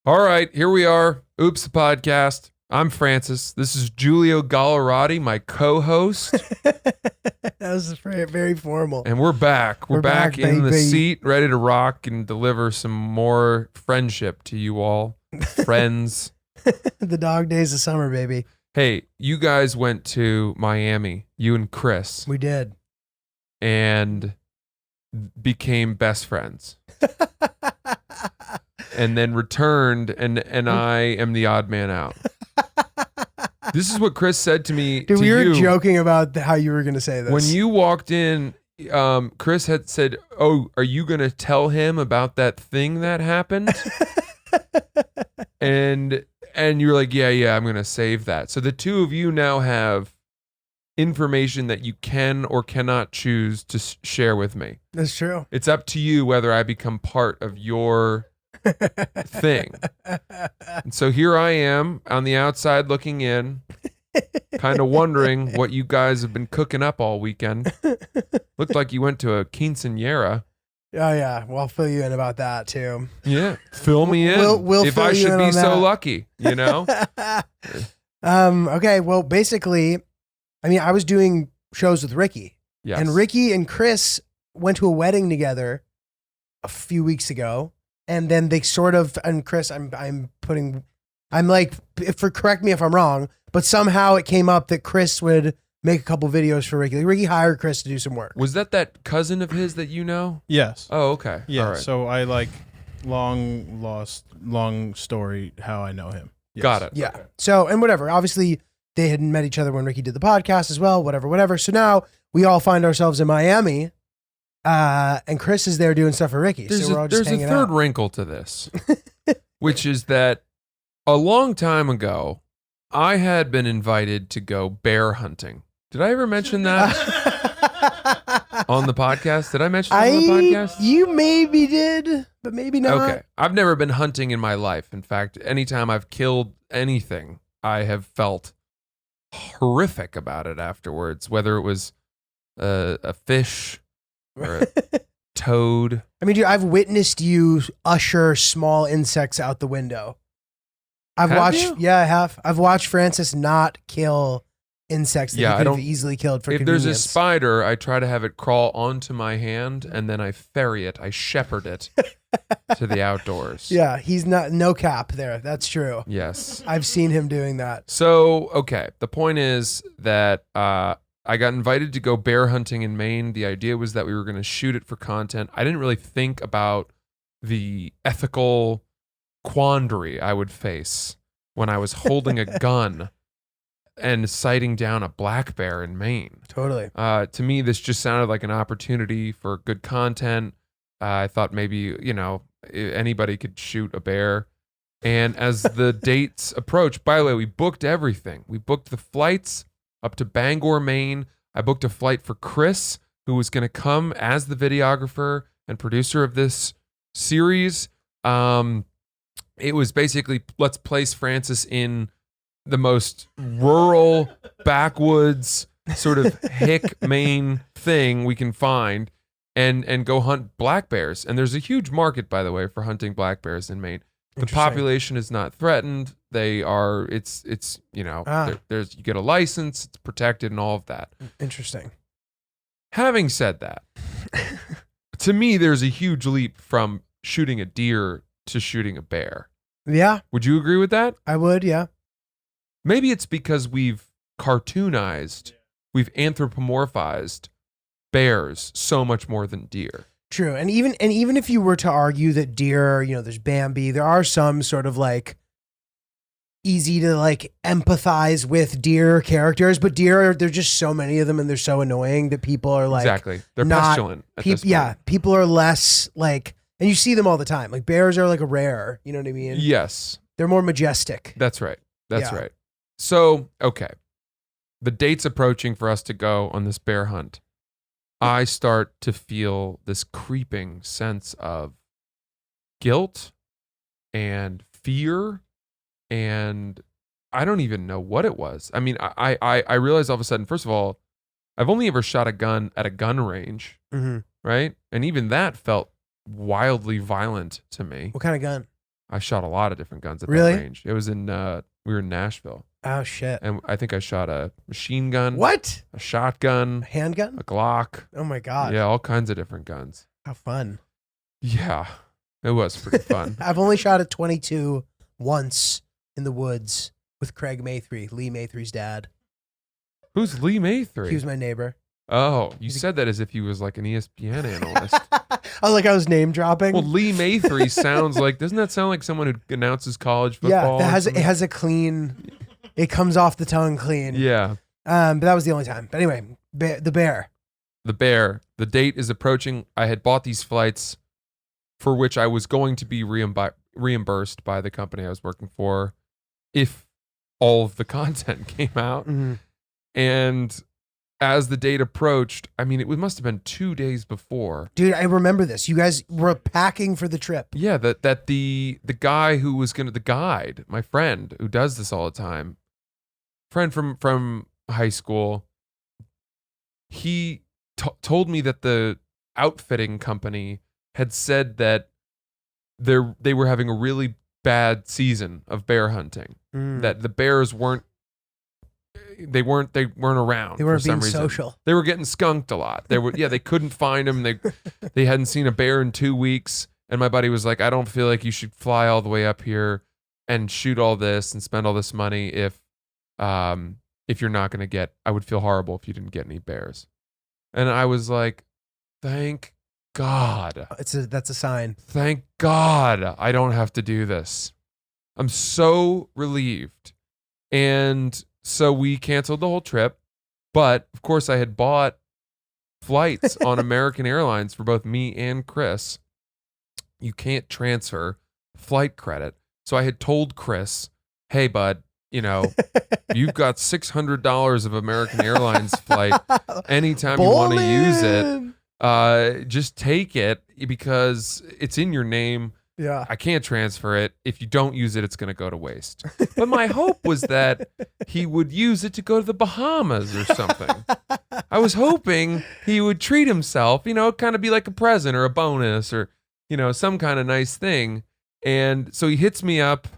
All right, here we are. Oops, the podcast. I'm Francis. This is Giulio Gallerati, my co-host. That was very formal. And we're back. We're back in the baby. seat, ready to rock and deliver some more friendship to you all. Friends. The dog days of summer, baby. Hey, you guys went to Miami, you and Chris, We did. and became best friends. And then returned, and I am the odd man out. This is what Chris said to me. Dude, to we were you. joking about how you were going to say this. When you walked in, Chris had said, "Oh, are you going to tell him about that thing that happened?" and you were like, "Yeah, I'm going to save that." So the two of you now have information that you can or cannot choose to share with me. That's true. It's up to you whether I become part of your thing. And so here I am on the outside looking in, kind of wondering what you guys have been cooking up all weekend. Looked like you went to a quinceañera. Oh, yeah. Well, I'll fill you in about that, too. Yeah. Fill me in. We'll if fill I you should in be on so that. lucky, you know? Okay. Well, basically, I mean, I was doing shows with Ricky. Yes. And Ricky and Chris went to a wedding together a few weeks ago. And then they sort of, and Chris, I'm like, correct me if I'm wrong, but somehow it came up that Chris would make a couple videos for Ricky. Like, Ricky hired Chris to do some work. Was that cousin of his that you know? Yes. Oh, okay. Yeah. All right. So I long story how I know him. Yes. Got it. Yeah. Okay. So, and whatever. Obviously, they had met each other when Ricky did the podcast as well, whatever. So now we all find ourselves in Miami, and Chris is there doing stuff for Ricky. So we're all just There's a hanging third out. wrinkle to this, which is that a long time ago, I had been invited to go bear hunting. Did I ever mention that on the podcast? Did I mention that on the podcast? You maybe did, but maybe not. Okay. I've never been hunting in my life. In fact, anytime I've killed anything, I have felt horrific about it afterwards, whether it was a fish or a toad. I mean, dude, I've witnessed you usher small insects out the window. Have you? Yeah, I have. I've watched Francis not kill insects that Yeah, he I could have don't- easily killed for If there's convenience. a spider, I try to have it crawl onto my hand, and then I ferry it, I shepherd it to the outdoors. Yeah, he's no cap there. That's true. Yes. I've seen him doing that. So, okay. The point is that I got invited to go bear hunting in Maine. The idea was that we were going to shoot it for content. I didn't really think about the ethical quandary I would face when I was holding a gun and sighting down a black bear in Maine. Totally. To me, this just sounded like an opportunity for good content. I thought maybe, anybody could shoot a bear. And as the dates approached, by the way, we booked everything. We booked the flights up to Bangor, Maine. I booked a flight for Chris, who was going to come as the videographer and producer of this series. It was basically, let's place Francis in the most rural, backwoods, sort of hick Maine thing we can find and go hunt black bears. And there's a huge market, by the way, for hunting black bears in Maine. The Interesting. population is not threatened. They are, it's there's you get a license, it's protected and all of that. Interesting. Having said that, to me, there's a huge leap from shooting a deer to shooting a bear. Yeah, Would you agree with that? I would. Yeah. Maybe it's because we've cartoonized, we've anthropomorphized bears so much more than deer. True. And even if you were to argue that deer, there's Bambi, there are some sort of like easy to like empathize with deer characters, but deer, there's just so many of them and they're so annoying that people are like, Exactly. They're not- pestilent. At this point. yeah, people are less like, and you see them all the time. Like bears are like a rare, you know what I mean? Yes, They're more majestic. that's right. That's Yeah. right. So, okay. The date's approaching for us to go on this bear hunt. I start to feel this creeping sense of guilt and fear, and I don't even know what it was. I mean, I realized all of a sudden, first of all, I've only ever shot a gun at a gun range, Mm-hmm. right? And even that felt wildly violent to me. What kind of gun? I shot a lot of different guns at Really? that range. It was in we were in Nashville, Oh shit. and I think I shot a machine gun, What? a A shotgun, handgun? a Glock. Oh my god. Yeah, all kinds of different guns. How fun. Yeah, it was pretty fun. I've only shot a 22 once in the woods with Craig Maythree, Lee Maythree's dad. Who's Lee Maythree? He was my neighbor. Oh, you said that as if he was like an ESPN analyst. Oh, like I was name dropping. Well, Lee Maythree sounds like, doesn't that sound like someone who announces college football? Yeah, or it something? has a clean. It comes off the tongue clean. Yeah. But that was the only time. But anyway, the bear. The bear. The date is approaching. I had bought these flights for which I was going to be reimbursed by the company I was working for if all of the content came out. Mhm. And as the date approached, I mean, it must have been 2 days before. Dude, I remember this. You guys were packing for the trip. Yeah, that the guy who was the guide, my friend who does this all the time, friend from high school, he told me that the outfitting company had said that they were having a really bad season of bear hunting. Mm. That the bears weren't around. They weren't for some being reason. social. They were getting skunked a lot. They couldn't find them. They hadn't seen a bear in 2 weeks. And my buddy was like, I don't feel like you should fly all the way up here and shoot all this and spend all this money if you're not going to get. I would feel horrible if you didn't get any bears. And I was like, thank God. That's a sign. Thank God I don't have to do this. I'm so relieved. And so we canceled the whole trip. But of course, I had bought flights on American Airlines for both me and Chris. You can't transfer flight credit. So I had told Chris, hey, bud, you've got $600 of American Airlines flight. Anytime you want to use it, just take it because it's in your name. Yeah. I can't transfer it. If you don't use it, it's going to go to waste. But my hope was that he would use it to go to the Bahamas or something. I was hoping he would treat himself, kind of be like a present or a bonus or, some kind of nice thing. And so he hits me up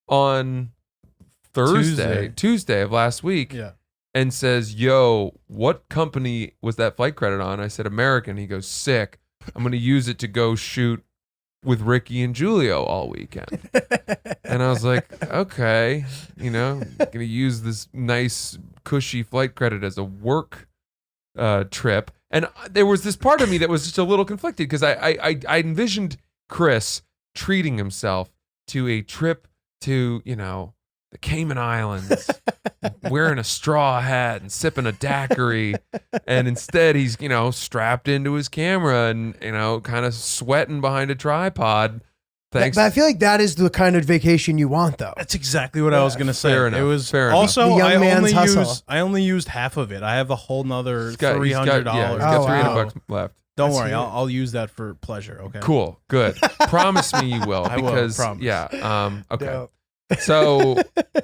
on Tuesday of last week. Yeah. And says, yo, what company was that flight credit on? I said, American. He goes, sick. I'm going to use it to go shoot with Ricky and Julio all weekend. And I was like, okay, going to use this nice, cushy flight credit as a work trip. And there was this part of me that was just a little conflicted because I envisioned Chris treating himself to a trip to, the Cayman Islands, wearing a straw hat and sipping a daiquiri. And instead he's, strapped into his camera and, kind of sweating behind a tripod. Thanks. But I feel like that is the kind of vacation you want, though. That's exactly what I was gonna say. Fair enough, It was fair enough. also The young man's hustle. I only used half of it. I have a whole nother He's got- $300. he's got Oh, wow. $300 left. Don't That's worry, huge. I'll use that for pleasure. Okay. Cool. Good. Promise me you will. I will, Because, promise. yeah. Okay. Dope. So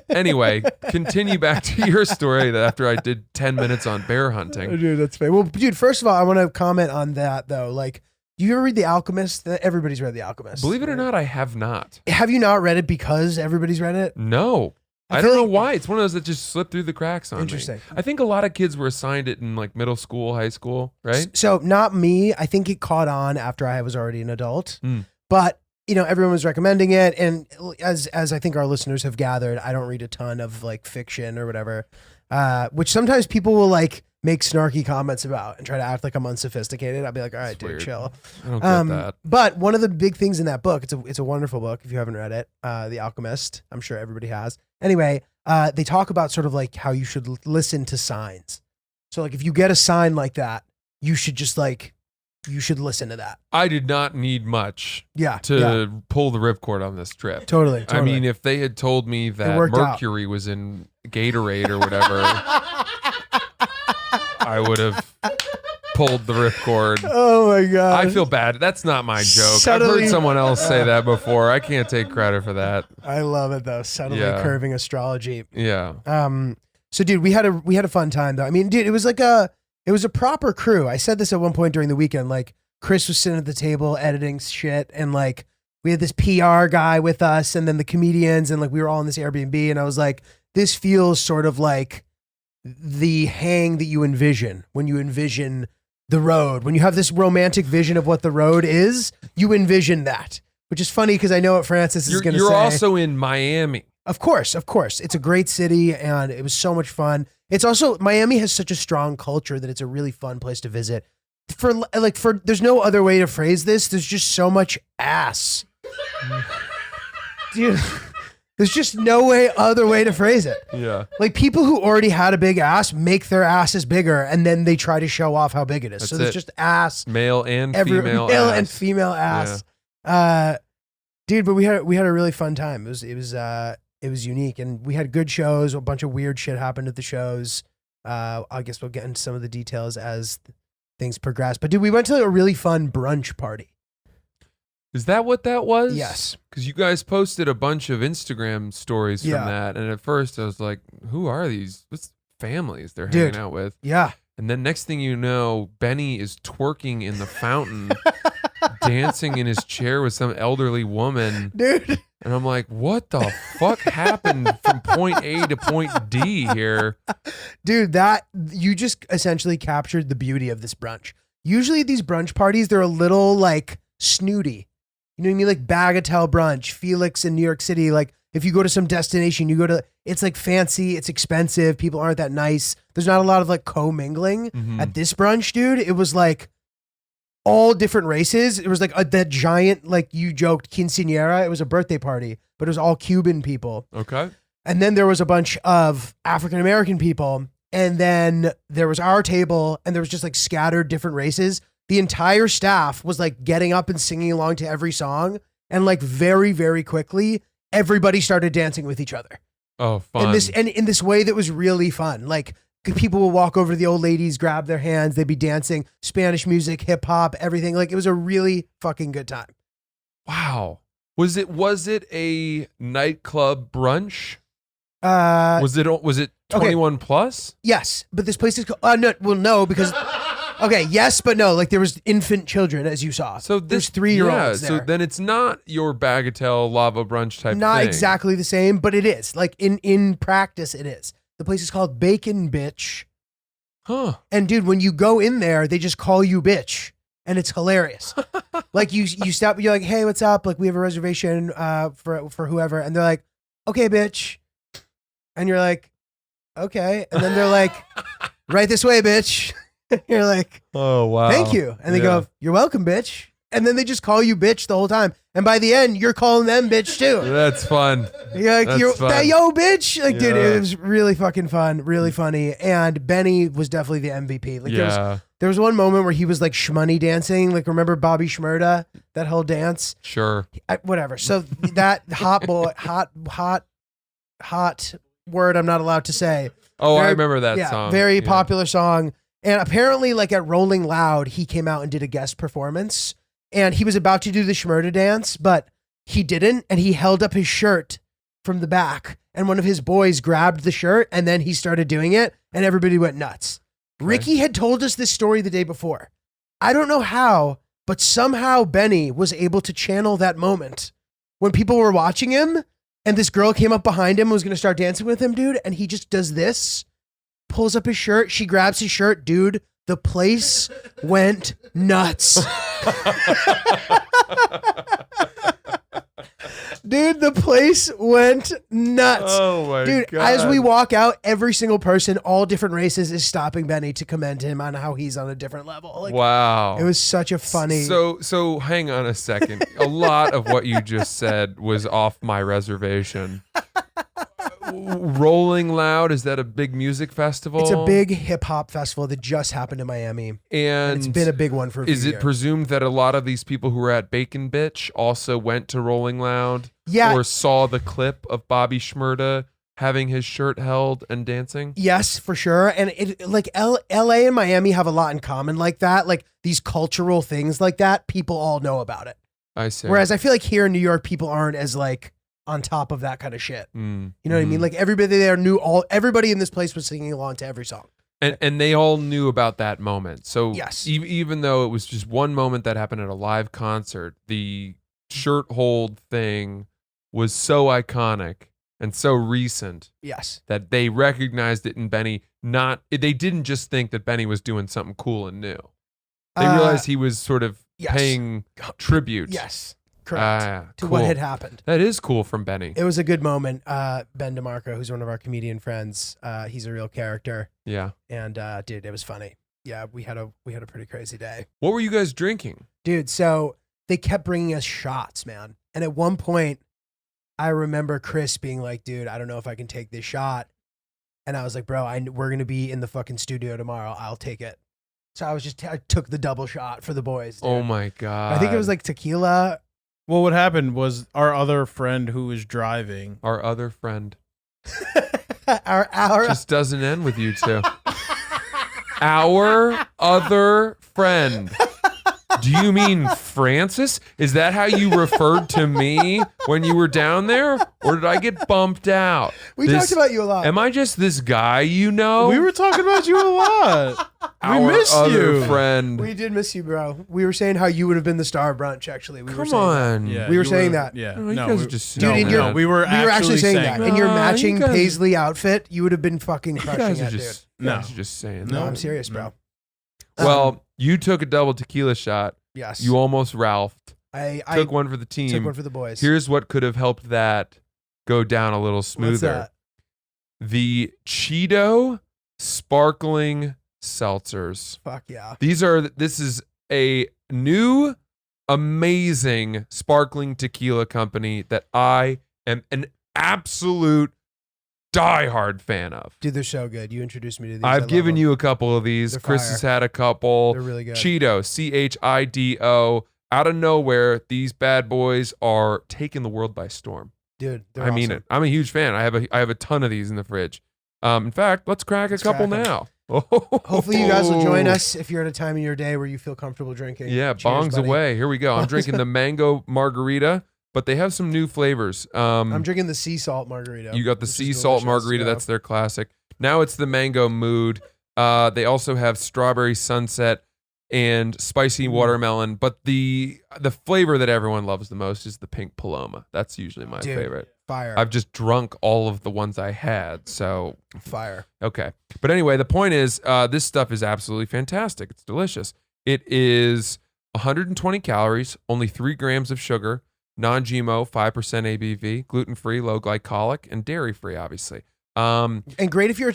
anyway, continue back to your story that after I did 10 minutes on bear hunting. Dude, that's fair. Well, dude, first of all, I want to comment on that, though. Like, do you ever read The Alchemist? Everybody's read The Alchemist. Believe it or not, I have not. Have you not read it because everybody's read it? No. I I feel don't know like- why. It's one of those that just slipped through the cracks on me. Interesting. I think a lot of kids were assigned it in like middle school, high school, right? So, not me. I think it caught on after I was already an adult. Mm. But, everyone was recommending it. And as I think our listeners have gathered, I don't read a ton of like fiction or whatever, which sometimes people will like make snarky comments about and try to act like I'm unsophisticated. I'll be like, all right, It's dude, weird. chill. I don't get that. But one of the big things in that book, it's a wonderful book if you haven't read it, The Alchemist. I'm sure everybody has. Anyway, they talk about sort of like how you should listen to signs. So like if you get a sign like that, you should just you should listen to that. I did not need much Yeah. to yeah, pull the ripcord on this trip. totally. I mean, if they had told me that worked out. mercury was in Gatorade or whatever, I would have pulled the ripcord. oh my God. I feel bad. That's not my joke. I've Subtly- heard someone else say that before. I can't take credit for that. I love it though. Subtly Yeah. curving astrology. Yeah. So dude, we had a fun time though. I mean, dude, it was a proper crew. I said this at one point during the weekend. Like Chris was sitting at the table editing shit, and like we had this PR guy with us, and then the comedians, and like we were all in this Airbnb, and I was like, this feels sort of like the hang that you envision when you envision the road. When you have this romantic vision of what the road is, you envision that, which is funny because I know what Francis is going to say. You're also in Miami. Of course. It's a great city, and it was so much fun. It's also, Miami has such a strong culture that it's a really fun place to visit. There's no other way to phrase this. There's just so much ass. Dude, there's just no other way to phrase it. Yeah. Like, people who already had a big ass make their asses bigger, and then they try to show off how big it is. That's so there's it. just ass. Male and Male ass. and female ass. Dude, but we had a really fun time. It was unique, and we had good shows. A bunch of weird shit happened at the shows. I guess we'll get into some of the details as things progress. But dude, we went to a really fun brunch party. Is that what that was? Yes. Because you guys posted a bunch of Instagram stories from that, and at first I was like, "Who are these? What's families they're hanging out with?" Yeah. And then next thing you know, Benny is twerking in the fountain, dancing in his chair with some elderly woman. Dude. And I'm like, what the fuck happened from point A to point D here? Dude, that you just essentially captured the beauty of this brunch. Usually these brunch parties, they're a little like snooty. You know what I mean? Like Bagatelle brunch, Felix in New York City. Like if you go to some destination, it's like fancy, it's expensive. People aren't that nice. There's not a lot of like co-mingling. At this brunch, dude, it was like all different races. It was like that giant, like you joked, quinceañera. It was a birthday party, but it was all Cuban people. Okay. And then there was a bunch of African-American people. And then there was our table, and there was just like scattered different races. The entire staff was like getting up and singing along to every song. And like very, very quickly, everybody started dancing with each other. Oh, fun. In this way that was really fun. Like people will walk over to the old ladies, grab their hands, they'd be dancing, Spanish music, hip hop, everything. Like it was a really fucking good time. Wow. Was it a nightclub brunch? Was it 21 plus? Yes, but this place is called, no, because okay, yes, but no. Like there was infant children, as you saw. So there's 3-year-olds there. So then it's not your Bagatelle lava brunch type Not thing. exactly the same, but it is. Like in practice, it is. The place is called Bacon Bitch. Huh. And dude, when you go in there, they just call you bitch. And it's hilarious. Like you stop, you're like, hey, what's up? Like we have a reservation for whoever. And they're like, okay, bitch. And you're like, okay. And then they're like, right this way, bitch. You're like, oh, wow. Thank you. And they go, you're welcome, bitch. And then they just call you bitch the whole time. And by the end, you're calling them bitch too. That's fun. You're like, That's fun. yo, bitch. Like, dude, Yeah. it was really fucking fun, really funny. And Benny was definitely the MVP. Like, there was one moment where he was like shmoney dancing. Like, remember Bobby Shmurda? That whole dance? Sure. Whatever. So that hot word I'm not allowed to say. Oh, I remember that song. Very popular song. And apparently, like at Rolling Loud, he came out and did a guest performance. And he was about to do the Shmurda dance, but he didn't. And he held up his shirt from the back. And one of his boys grabbed the shirt, and then he started doing it. And everybody went nuts. Okay. Ricky had told us this story the day before. I don't know how, but somehow Benny was able to channel that moment when people were watching him. And this girl came up behind him and was going to start dancing with him, dude. And he just does this, pulls up his shirt. She grabs his shirt. Dude, the place went nuts. Dude, the place went nuts. Oh my God. Dude, as we walk out, every single person, all different races, is stopping Benny to commend him on how he's on a different level. Like, wow. It was such a funny... So hang on a second. A lot of what you just said was off my reservation. Rolling Loud, is that a big music festival? It's a big hip hop festival that just happened in Miami. And it's been a big one for a few years. Is it presumed that a lot of these people who were at Bacon Bitch also went to Rolling Loud? Yeah. Or saw the clip of Bobby Shmurda having his shirt held and dancing? Yes, for sure. And it like LA and Miami have a lot in common like that. Like these cultural things like that, people all know about it. I see. Whereas I feel like here in New York, people aren't as like on top of that kind of shit. You know what I mean? Like everybody there knew everybody in this place was singing along to every song. And they all knew about that moment. So yes. even though it was just one moment that happened at a live concert, the shirt hold thing was so iconic and so recent Yes. that they recognized it in Benny. They didn't just think that Benny was doing something cool and new. They realized he was sort of yes. paying tribute. Yes. Correct. To cool. what had happened. That is cool from Benny. It was a good moment. Ben DeMarco, who's one of our comedian friends, he's a real character. Yeah. And dude, it was funny. Yeah, we had a pretty crazy day. What were you guys drinking? Dude, so they kept bringing us shots, man. And at one point, I remember Chris being like, dude, I don't know if I can take this shot. And I was like, bro, we're going to be in the fucking studio tomorrow. I'll take it. So I took the double shot for the boys. Dude. Oh my God. I think it was like tequila. Well, what happened was our other friend who was driving. Our other friend. our Just doesn't end with you two. Our other friend. Do you mean Francis? Is that how you referred to me when you were down there? Or did I get bumped out? We talked about you a lot. Am I just this guy you know? We were talking about you a lot. Our We missed other you. friend. We did miss you, bro. We were saying how you would have been the star of brunch, actually. We were Come saying on. Yeah, We were you saying that. Yeah. Oh, you no, guys we, are just Dude, in no, your- man. we were that. We were actually saying that. In your No, you matching guys- paisley outfit, you would have been fucking You crushing guys are it, just, dude. you guys are just saying No, that. I'm serious, bro. Well, you took a double tequila shot. Yes. You almost Ralphed. I Took one for the team. took one for the boys. Here's what could have helped that go down a little What's smoother. that? The Cheeto sparkling seltzers. Fuck yeah. This is a new amazing sparkling tequila company that I am an absolute diehard fan of. Dude, they're so good. You introduced me to these. I've given you a couple of these. They're Chris fire. has had a couple. They're really good. Cheeto, Chido. Out of nowhere, these bad boys are taking the world by storm. Dude, they're I mean awesome. it. I'm a huge fan. I have a ton of these in the fridge. In fact, let's crack a couple crack 'em. now. Hopefully you guys will join us if you're at a time in your day where you feel comfortable drinking. Yeah, Cheers, bongs buddy. away. Here we go. I'm drinking the mango margarita, but they have some new flavors. I'm drinking the sea salt margarita. You got the which is sea salt delicious, margarita. yeah. That's their classic. Now it's the mango mood. They also have strawberry sunset and spicy watermelon. But the flavor that everyone loves the most is the pink paloma. That's usually my Dude, favorite. Fire. I've just drunk all of the ones I had. So, Fire. okay. But anyway, the point is this stuff is absolutely fantastic. It's delicious. It is 120 calories, only 3 grams of sugar, non-GMO, 5% ABV, gluten-free, low glycolic, and dairy-free, obviously. And great if you're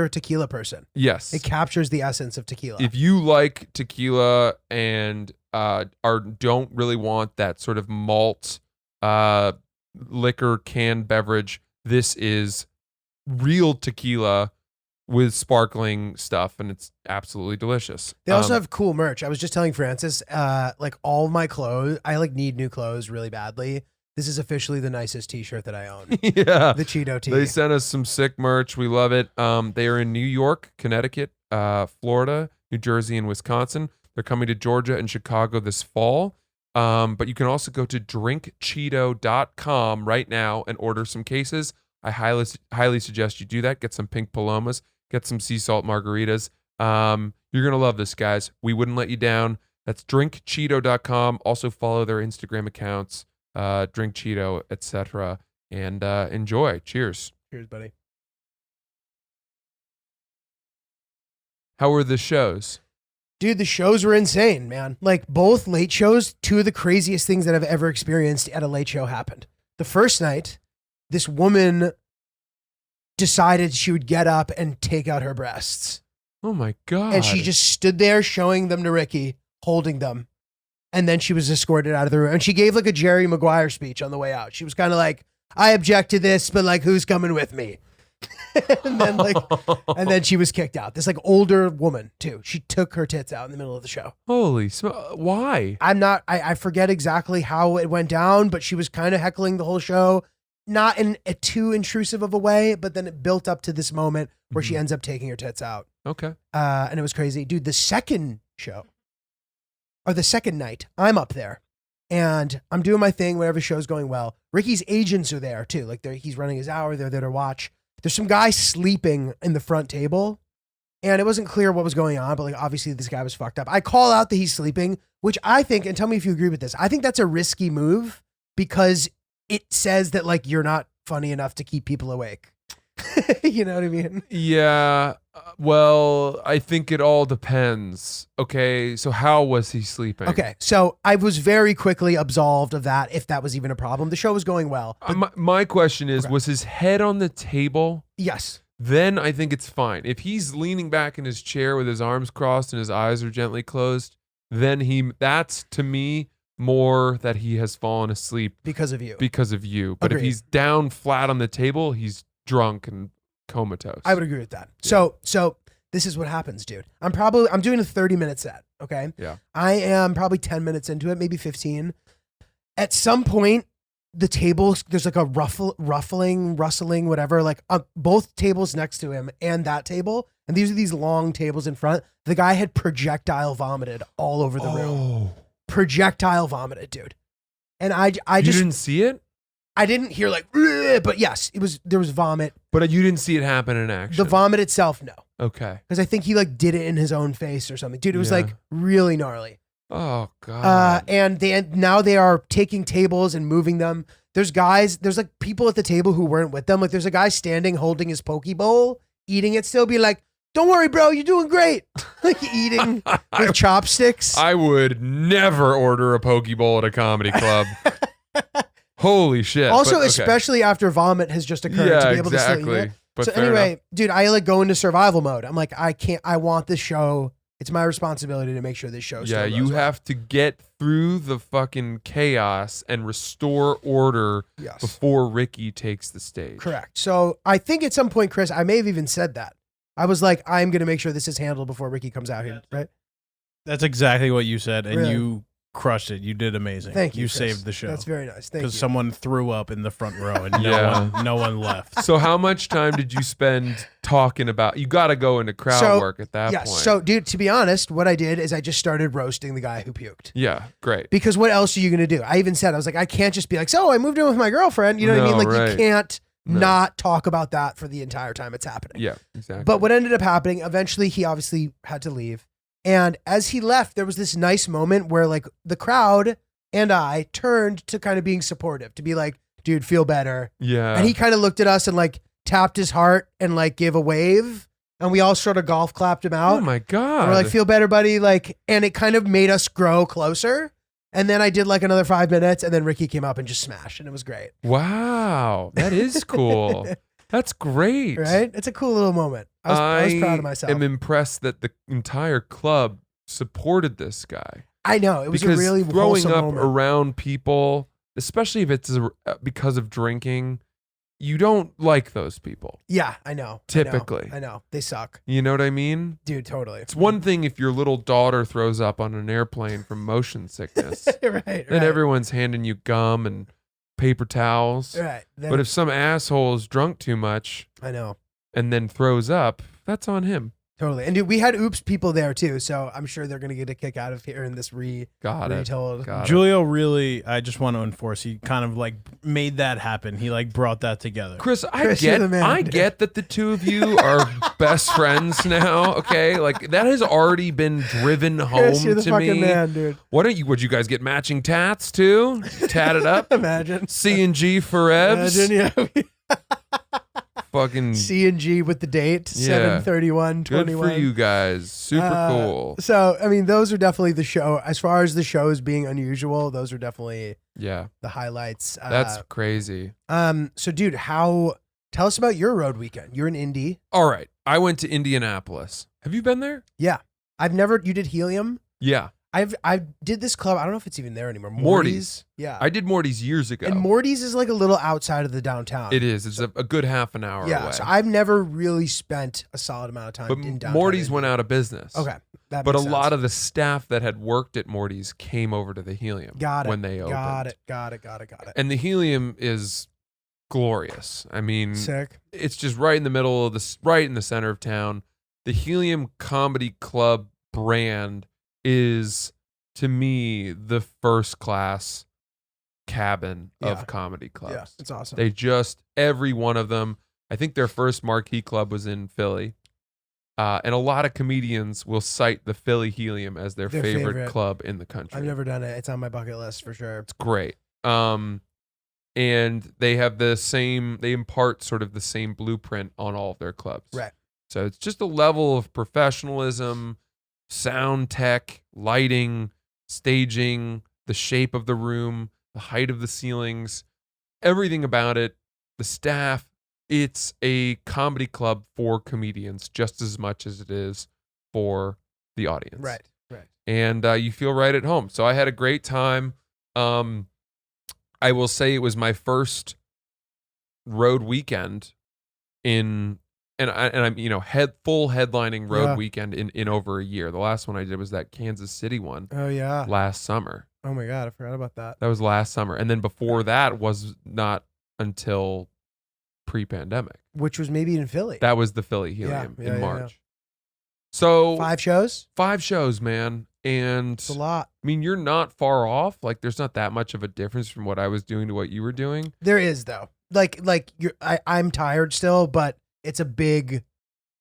a tequila person. Yes. It captures the essence of tequila. If you like tequila and don't really want that sort of malt liquor canned beverage, this is real tequila with sparkling stuff, and it's absolutely delicious. They also have cool merch. I was just telling Francis, like all of my clothes, I like need new clothes really badly. This is officially the nicest T-shirt that I own. yeah. The Cheeto tee. They sent us some sick merch. We love it. They are in New York, Connecticut, Florida, New Jersey, and Wisconsin. They're coming to Georgia and Chicago this fall. But you can also go to drinkcheeto.com right now and order some cases. I highly suggest you do that. Get some pink palomas. Get some sea salt margaritas. You're going to love this, guys. We wouldn't let you down. That's drinkcheeto.com. Also follow their Instagram accounts, Drink Cheeto, etc. And enjoy. Cheers. Cheers, buddy. How were the shows? Dude, the shows were insane, man. Like both late shows, two of the craziest things that I've ever experienced at a late show happened. The first night, this woman decided she would get up and take out her breasts. Oh my God. And she just stood there showing them to Ricky, holding them. And then she was escorted out of the room. And she gave like a Jerry Maguire speech on the way out. She was kind of like, I object to this, but like, who's coming with me? and then she was kicked out. This like older woman too. She took her tits out in the middle of the show. Holy why? I forget exactly how it went down, but she was kind of heckling the whole show. Not in a too intrusive of a way, but then it built up to this moment where she ends up taking her tits out. Okay. And it was crazy. Dude, the second show, or the second night, I'm up there and I'm doing my thing whenever the show's going well. Ricky's agents are there too. Like he's running his hour. They're there to watch. There's some guy sleeping in the front table and it wasn't clear what was going on, but like obviously this guy was fucked up. I call out that he's sleeping, which I think, and tell me if you agree with this, I think that's a risky move because it says that like you're not funny enough to keep people awake. You know what I mean? Yeah. Well, I think it all depends. Okay, so how was he sleeping? Okay, so I was very quickly absolved of that, if that was even a problem. The show was going well. My question is, Okay. was his head on the table? Yes. Then I think it's fine. If he's leaning back in his chair with his arms crossed and his eyes are gently closed, then that's to me more that he has fallen asleep Because of you. because of you. But if Agreed. he's down flat on the table, he's drunk and comatose. I would agree with that. So this is what happens, dude. I'm doing a 30-minute set, okay? Yeah. I am probably 10 minutes into it, maybe 15. At some point, the tables, there's like a rustling, whatever, like both tables next to him and that table, and these are these long tables in front. The guy had projectile vomited all over the room. Projectile vomited, dude. And I You just didn't see it? I didn't hear like, "Ugh," but yes, there was vomit. But you didn't see it happen in action. The vomit itself, no. Okay. Because I think he like did it in his own face or something. Dude, it was Yeah. like really gnarly. Oh God. And now they are taking tables and moving them. There's like people at the table who weren't with them. Like there's a guy standing holding his poke bowl, eating it still, be like, "Don't worry, bro, you're doing great." Like eating with chopsticks. I would never order a poke bowl at a comedy club. Holy shit. Also, But, okay. especially after vomit has just occurred, Yeah, to be able to exactly. still eat it. But So fair anyway, enough. dude, I like go into survival mode. I'm like, I want this show. It's my responsibility to make sure this show. Yeah, still you goes well. have to get through the fucking chaos and restore order Yes. before Ricky takes the stage. Correct. So I think at some point, Chris, I may have even said that. I was like, I'm going to make sure this is handled before Ricky comes out here, right? That's exactly what you said, and Really? you crushed it. You did amazing. Thank you. You Chris. saved the show. That's very nice. Thank you. Because someone threw up in the front row, and Yeah. no one left. So how much time did you spend talking about? You got to go into crowd So, work at that Yes. point. So, dude, to be honest, what I did is I just started roasting the guy who puked. yeah, great. Because what else are you going to do? I even said, I was like, I can't just be like, so I moved in with my girlfriend. You know what I No, mean? Like, right. you can't No. not talk about that for the entire time it's happening. Yeah, exactly. But what ended up happening, eventually he obviously had to leave. And as he left, there was this nice moment where like the crowd and I turned to kind of being supportive, to be like, dude, feel better. yeah, And he kind of looked at us and like tapped his heart and like gave a wave. And we all sort of golf clapped him out. oh my God. And we're like, feel better, buddy. Like, and it kind of made us grow closer. And then I did like another 5 minutes and then Ricky came up and just smashed and it was great. wow, that is cool. That's great. Right? It's a cool little moment. I was proud of myself. I'm impressed that the entire club supported this guy. I know. It was Because a really throwing wholesome up moment. around people, especially if it's because of drinking, you don't like those people. Yeah, I know. Typically. I know. They suck. You know what I mean? Dude, totally. It's one thing if your little daughter throws up on an airplane from motion sickness. right. Then everyone's handing you gum and paper towels. Right. Then, But if some asshole is drunk too much I know. and then throws up, that's on him. Totally. And dude, we had oops people there too, so I'm sure they're gonna get a kick out of hearing this Got it. retold. Got it. Julio really, I just want to enforce, he kind of like made that happen. He like brought that together. Chris, Chris, you're the man, I dude. get that the two of you are best friends now. Okay, like that has already been driven home Chris, you're the to fucking me. man, dude. Why don't you? Would you guys get matching tats too? Tat it up. Imagine. C&G for Evs. Imagine, yeah. Fucking C and G with the date, Yeah. 7/31/21. good for you guys. Super cool. So, I mean, those are definitely the show. As far as the shows being unusual, those are definitely Yeah, the highlights. that's crazy. So, dude, tell us about your road weekend. You're in Indy. All right, I went to Indianapolis. Have you been there? Yeah. You did Helium? Yeah, I did this club. I don't know if it's even there anymore. Morty's. Yeah. I did Morty's years ago. And Morty's is like a little outside of the downtown. It is. It's a good half an hour Yeah. away. So I've never really spent a solid amount of time but in downtown. Morty's Indy. went out of business. Okay. That But a makes lot sense. of the staff that had worked at Morty's came over to the Helium Got it. when they opened. Got it. And the Helium is glorious. I mean, Sick. it's just right in the middle of right in the center of town. The Helium Comedy Club brand is, to me, the first class cabin Yeah. of comedy clubs. Yeah. It's awesome. They every one of them. I think their first marquee club was in Philly. And a lot of comedians will cite the Philly Helium as their Their favorite favorite. club in the country. I've never done it. It's on my bucket list for sure. It's great. And they have they impart sort of the same blueprint on all of their clubs. Right. So it's just a level of professionalism, sound tech, lighting, staging, the shape of the room, the height of the ceilings, everything about it, the staff. It's a comedy club for comedians just as much as it is for the audience. Right. And you feel right at home. So I had a great time. I will say it was my first road weekend I'm full headlining road weekend in over a year. The last one I did was that Kansas City one. Oh yeah. Last summer. Oh my God, I forgot about that. That was last summer. And then before that was not until pre-pandemic. Which was maybe in Philly. That was the Philly Helium in March. Yeah. So 5 shows? 5 shows, man. And It's a lot. I mean, you're not far off. Like, there's not that much of a difference from what I was doing to what you were doing. There is though. I'm tired still, but it's a big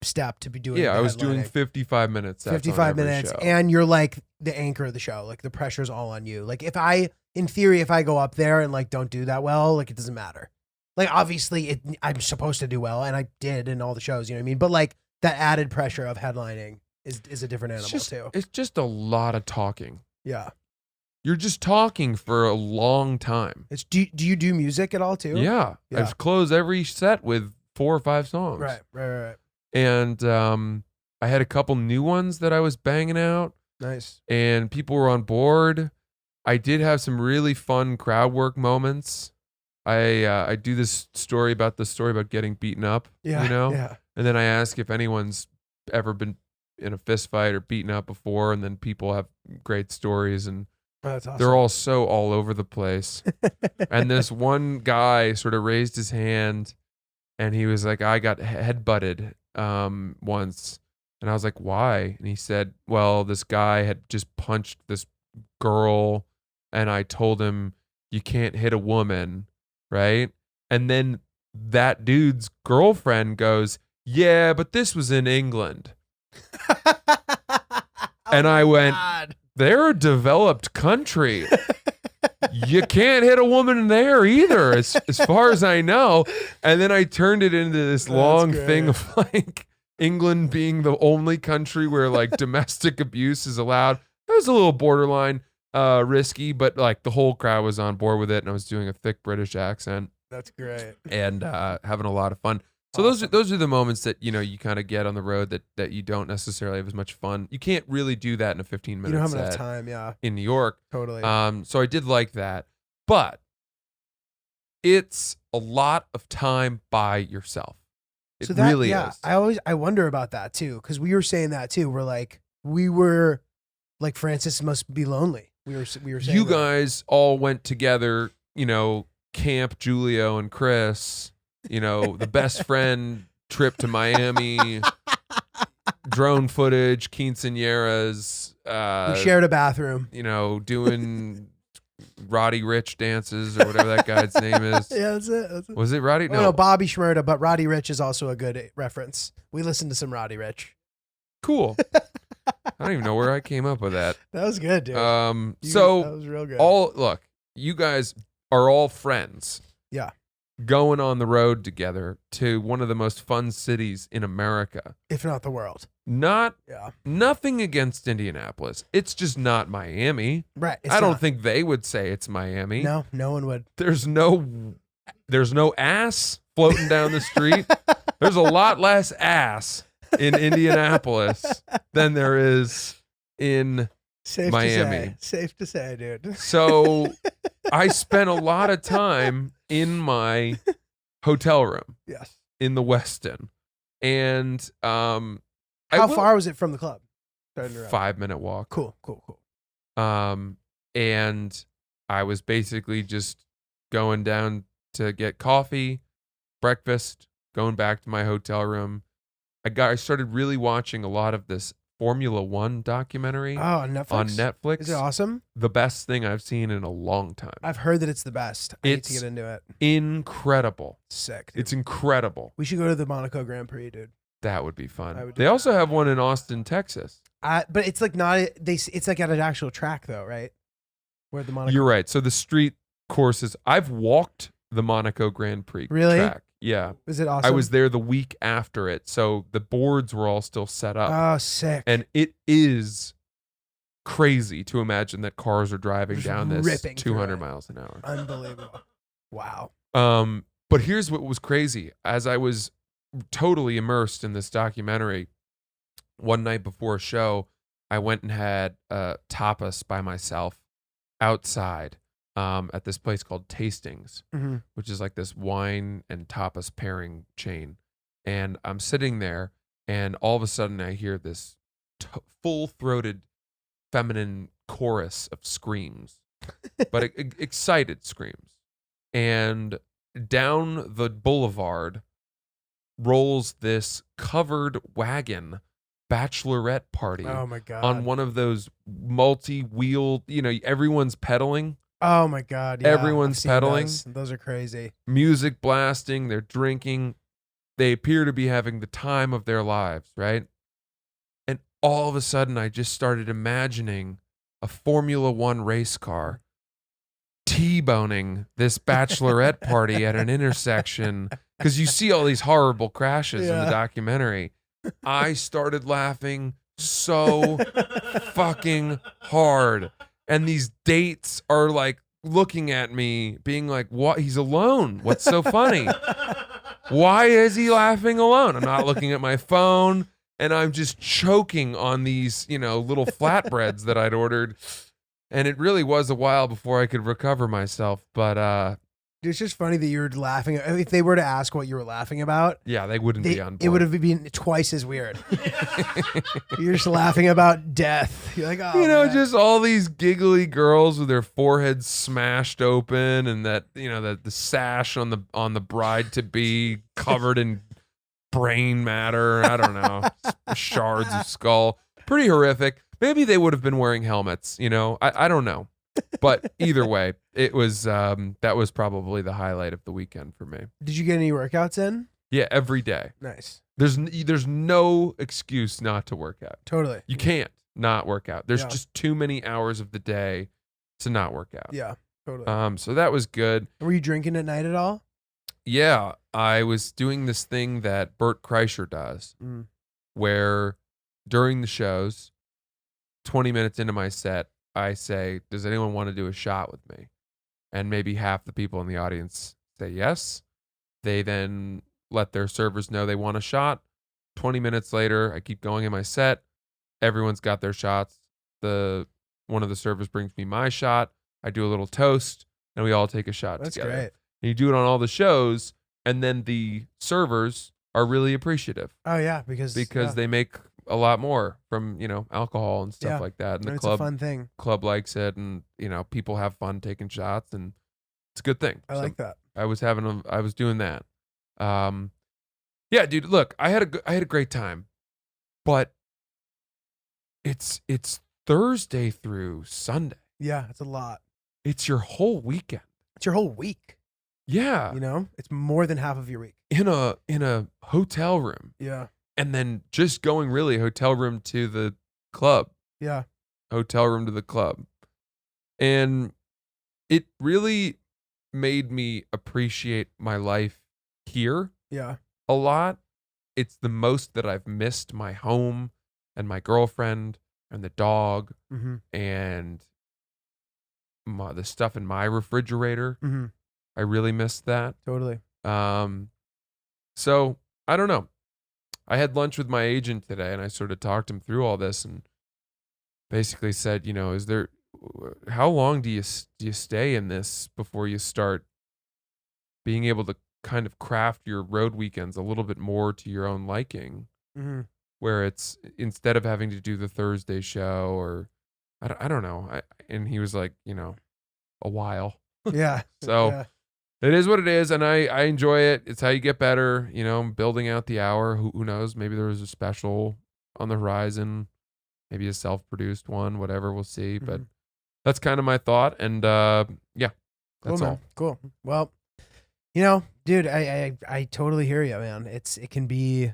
step to be doing. Yeah, the I was doing headlining. 55 minutes. That's 55 on every minutes, show. and you're like the anchor of the show. Like the pressure's all on you. Like in theory, if I go up there and like don't do that well, like it doesn't matter. Like obviously, I'm supposed to do well, and I did in all the shows. You know what I mean? But like that added pressure of headlining is a different animal too. It's just a lot of talking. Yeah. You're just talking for a long time. Do you do music at all too? Yeah. I've closed every set with 4 or 5 songs. Right. And I had a couple new ones that I was banging out, Nice. and people were on board. I did have some really fun crowd work moments. I do this story about getting beaten up, Yeah. you know? Yeah. And then I ask if anyone's ever been in a fist fight or beaten up before, and then people have great stories, and Oh, that's awesome. they're all so all over the place. And this one guy sort of raised his hand, and he was like, I got headbutted once. And I was like, why? And he said, well, this guy had just punched this girl, and I told him, you can't hit a woman, right? And then that dude's girlfriend goes, yeah, but this was in England. And I went, they're a developed country. You can't hit a woman there either, as far as I know. And then I turned it into this long thing of like England being the only country where like domestic abuse is allowed. It was a little borderline risky, but like the whole crowd was on board with it, and I was doing a thick British accent. That's great. And having a lot of fun. So those are the moments that, you know, you kind of get on the road that you don't necessarily have as much fun. You can't really do that in a 15-minute You don't have set enough time, yeah. in New York. Totally. So I did like that. But it's a lot of time by yourself. It really is. I wonder about that too, because we were saying that too. We were like Francis must be lonely. We were saying you that. guys all went together, you know, Camp Julio and Chris, you know, the best friend trip to Miami, drone footage, quinceañeras. We shared a bathroom. You know, doing Roddy Rich dances or whatever that guy's name is. Yeah, that's it. Was it Roddy? No, Bobby Shmurda, but Roddy Rich is also a good reference. We listened to some Roddy Rich. Cool. I don't even know where I came up with that. That was good, dude. So that was real good. look, you guys are all friends. Yeah. Going on the road together to one of the most fun cities in America. If not the world. Nothing against Indianapolis. It's just not Miami. Right. I don't think they would say it's Miami. No, no one would. There's no ass floating down the street. There's a lot less ass in Indianapolis than there is in Miami. Safe to say, dude. So I spent a lot of time in my hotel room. Yes. In the Westin. And how far was it from the club? 5-minute walk. Cool. And I was basically just going down to get coffee, breakfast, going back to my hotel room. I started really watching a lot of this Formula One documentary on Netflix. Is it awesome? The best thing I've seen in a long time. I've heard that it's the best. I need to get into it. Incredible. Sick. Dude. It's incredible. We should go to the Monaco Grand Prix, dude. That would be I fun. would do They also have one in Austin, Texas. But it's like not it's like at an actual track though, right? Where the Monaco. You're right. So the street courses, I've walked the Monaco Grand Prix Really? track. Yeah. Is it awesome? I was there the week after it. So the boards were all still set up. Oh, sick. And it is crazy to imagine that cars are driving Just down this ripping through 200 it. miles an hour. Unbelievable. Wow. But here's what was crazy. As I was totally immersed in this documentary, one night before a show, I went and had tapas by myself outside at this place called Tastings, Mm-hmm. which is like this wine and tapas pairing chain. And I'm sitting there, and all of a sudden I hear this full-throated feminine chorus of screams, but excited screams. And down the boulevard rolls this covered wagon bachelorette party Oh my god. on one of those multi-wheeled, everyone's pedaling, Oh my god. Yeah, everyone's I've seen pedaling. Those are crazy. music blasting, they're drinking. They appear to be having the time of their lives, right? And all of a sudden, I just started imagining a Formula One race car T-boning this bachelorette party at an intersection, because you see all these horrible crashes in the Yeah. documentary. I started laughing so fucking hard. And these dates are like looking at me, being like, what? He's alone. What's so funny? Why is he laughing alone? I'm not looking at my phone, and I'm just choking on these, little flatbreads that I'd ordered. And it really was a while before I could recover myself. But It's just funny that you're laughing. If they were to ask what you were laughing about, yeah, they wouldn't be on board. it would have been twice as weird. You're just laughing about death. You're like, oh, man. just all these giggly girls with their foreheads smashed open, and that, the sash on the bride to be covered in brain matter. I don't know, shards of skull. Pretty horrific. Maybe they would have been wearing helmets. I don't know. But either way, it was that was probably the highlight of the weekend for me. Did you get any workouts in? Yeah, every day. Nice. There's no excuse not to work out. Totally. You can't not work out. There's Yeah. just too many hours of the day to not work out. Yeah. Totally. So that was good. Were you drinking at night at all? Yeah, I was doing this thing that Bert Kreischer does, Mm. where during the shows, 20 minutes into my set, I say, does anyone want to do a shot with me? And maybe half the people in the audience say yes. They then let their servers know they want a shot. 20 minutes later, I keep going in my set. Everyone's got their shots. One of the servers brings me my shot. I do a little toast, and we all take a shot That's together. great. And you do it on all the shows, and then the servers are really appreciative Oh yeah, because yeah. they make a lot more from alcohol and stuff Yeah. like that, and the it's a club fun thing. likes it, and people have fun taking shots, and it's a good thing. I like that. I was doing that. Yeah, dude, look, I had a great time, but it's Thursday through Sunday. Yeah, it's a lot. It's your whole weekend. It's your whole week. Yeah, It's more than half of your week. in a hotel room, Yeah. and then just going really hotel room to the club. Yeah. Hotel room to the club. And it really made me appreciate my life here Yeah. a lot. It's the most that I've missed my home and my girlfriend and the dog Mm-hmm. and the stuff in my refrigerator. Mm-hmm. I really missed that. Totally. So I don't know. I had lunch with my agent today, and I sort of talked him through all this, and basically said, how long do you stay in this before you start being able to kind of craft your road weekends a little bit more to your own liking, Mm-hmm. where it's instead of having to do the Thursday show, or I don't know. And he was like, a while. Yeah. So yeah. it is what it is, and I enjoy it. It's how you get better, building out the hour. Who knows? Maybe there was a special on the horizon, maybe a self-produced one, whatever, we'll see. But Mhm. that's kind of my thought, and yeah, that's Cool, all. man. Cool. Well, dude, I totally hear you, man. It can be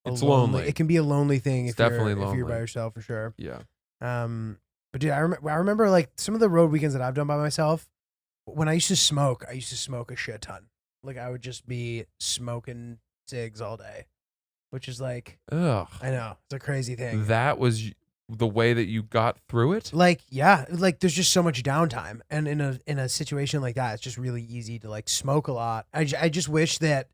It's lonely. It can be a lonely thing It's if definitely if you're lonely. by yourself for sure. Yeah. But dude, I remember like some of the road weekends that I've done by myself. When I used to smoke a shit ton. Like I would just be smoking cigs all day, which is like, Ugh. I know it's a crazy thing. That was the way that you got through it? Like, yeah, like there's just so much downtime, and in a situation like that, it's just really easy to like smoke a lot. I just wish that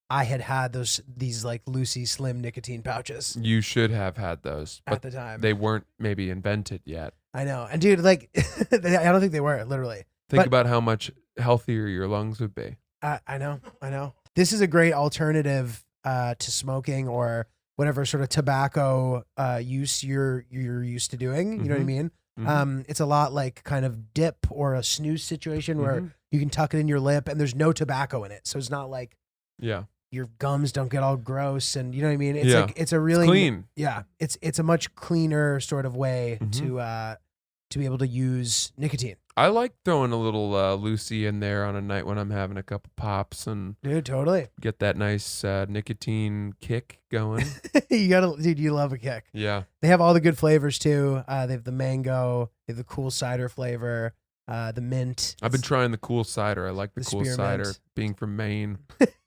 I had these like Lucy Slim nicotine pouches You should have had those, at but the time. they weren't maybe invented yet. I know, and dude, like, I don't think they were literally. Think But- about how much healthier your lungs would be. I know. This is a great alternative to smoking or whatever sort of tobacco use you're used to doing. You know what I Mhm. mean? Mhm. It's a lot like kind of dip or a snooze situation where Mhm. you can tuck it in your lip and there's no tobacco in it, so it's not like Yeah. your gums don't get all gross and you know what I mean. It's Yeah. like it's a really Clean. Yeah, it's a much cleaner sort of way Mhm. to be able to use nicotine. I like throwing a little Lucy in there on a night when I'm having a couple pops and Dude, totally. get that nice nicotine kick going. Dude, you love a kick. Yeah. They have all the good flavors too. They have the mango, they have the cool cider flavor, the mint. I've been trying the cool cider. I like the The cool cider. spearmint. Being from Maine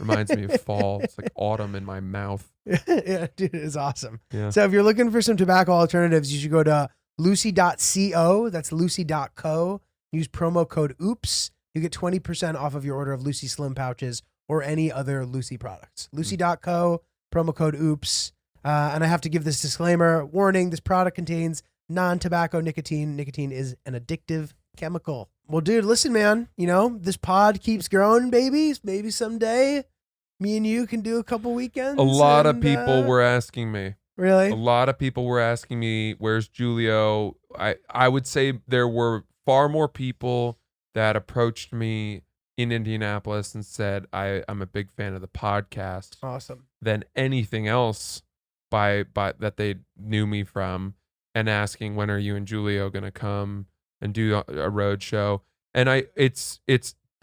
reminds me of fall. It's like autumn in my mouth. Yeah, dude, it's awesome. Yeah. So if you're looking for some tobacco alternatives, you should go to lucy.co. That's lucy.co. Use promo code OOPS. You get 20% off of your order of Lucy Slim pouches or any other Lucy products. Lucy.co, promo code OOPS. And I have to give this disclaimer. Warning, this product contains non-tobacco nicotine. Nicotine is an addictive chemical. Well, dude, listen, man. You know, this pod keeps growing, babies. Maybe someday me and you can do a couple weekends. A lot of and, people were asking me. Really? A lot of people were asking me, where's Julio? I would say there were far more people that approached me in Indianapolis and said, I'm a big fan of the podcast Awesome. than anything else by that they knew me from, and asking, when are you and Julio going to come and do a road show? And it's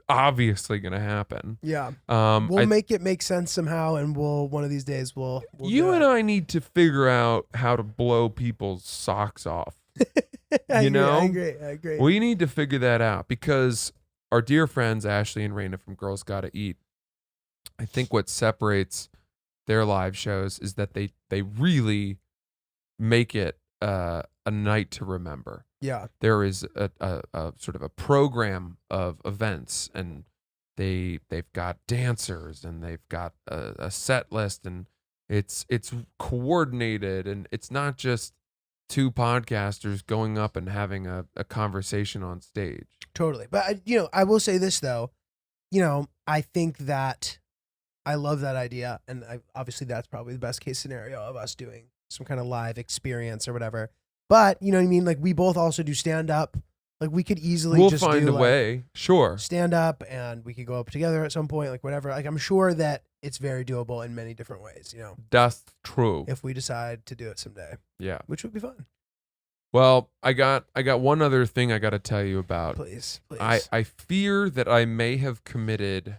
obviously going to happen. Yeah. We'll We'll make it make sense somehow, and one of these days we'll you and I need to figure out how to blow people's socks off. I know? agree. We need to figure that out because our dear friends Ashley and Raina from Girls Gotta Eat, I think what separates their live shows is that they really make it a night to remember. Yeah. There is a sort of a program of events, and they've got dancers and they've got a set list, and it's coordinated, and it's not just two podcasters going up and having a conversation on stage. Totally. But I will say this though, I think that I love that idea, and obviously that's probably the best case scenario of us doing some kind of live experience or whatever. But you know what I mean? Like we both also do stand up. Like we could easily We'll just find do, a like, way. Sure. stand up, and we could go up together at some point, like whatever. Like I'm sure that it's very doable in many different ways, That's true. if we decide to do it someday, Yeah. which would be fun. Well, I got one other thing I got to tell you about. Please. I fear that I may have committed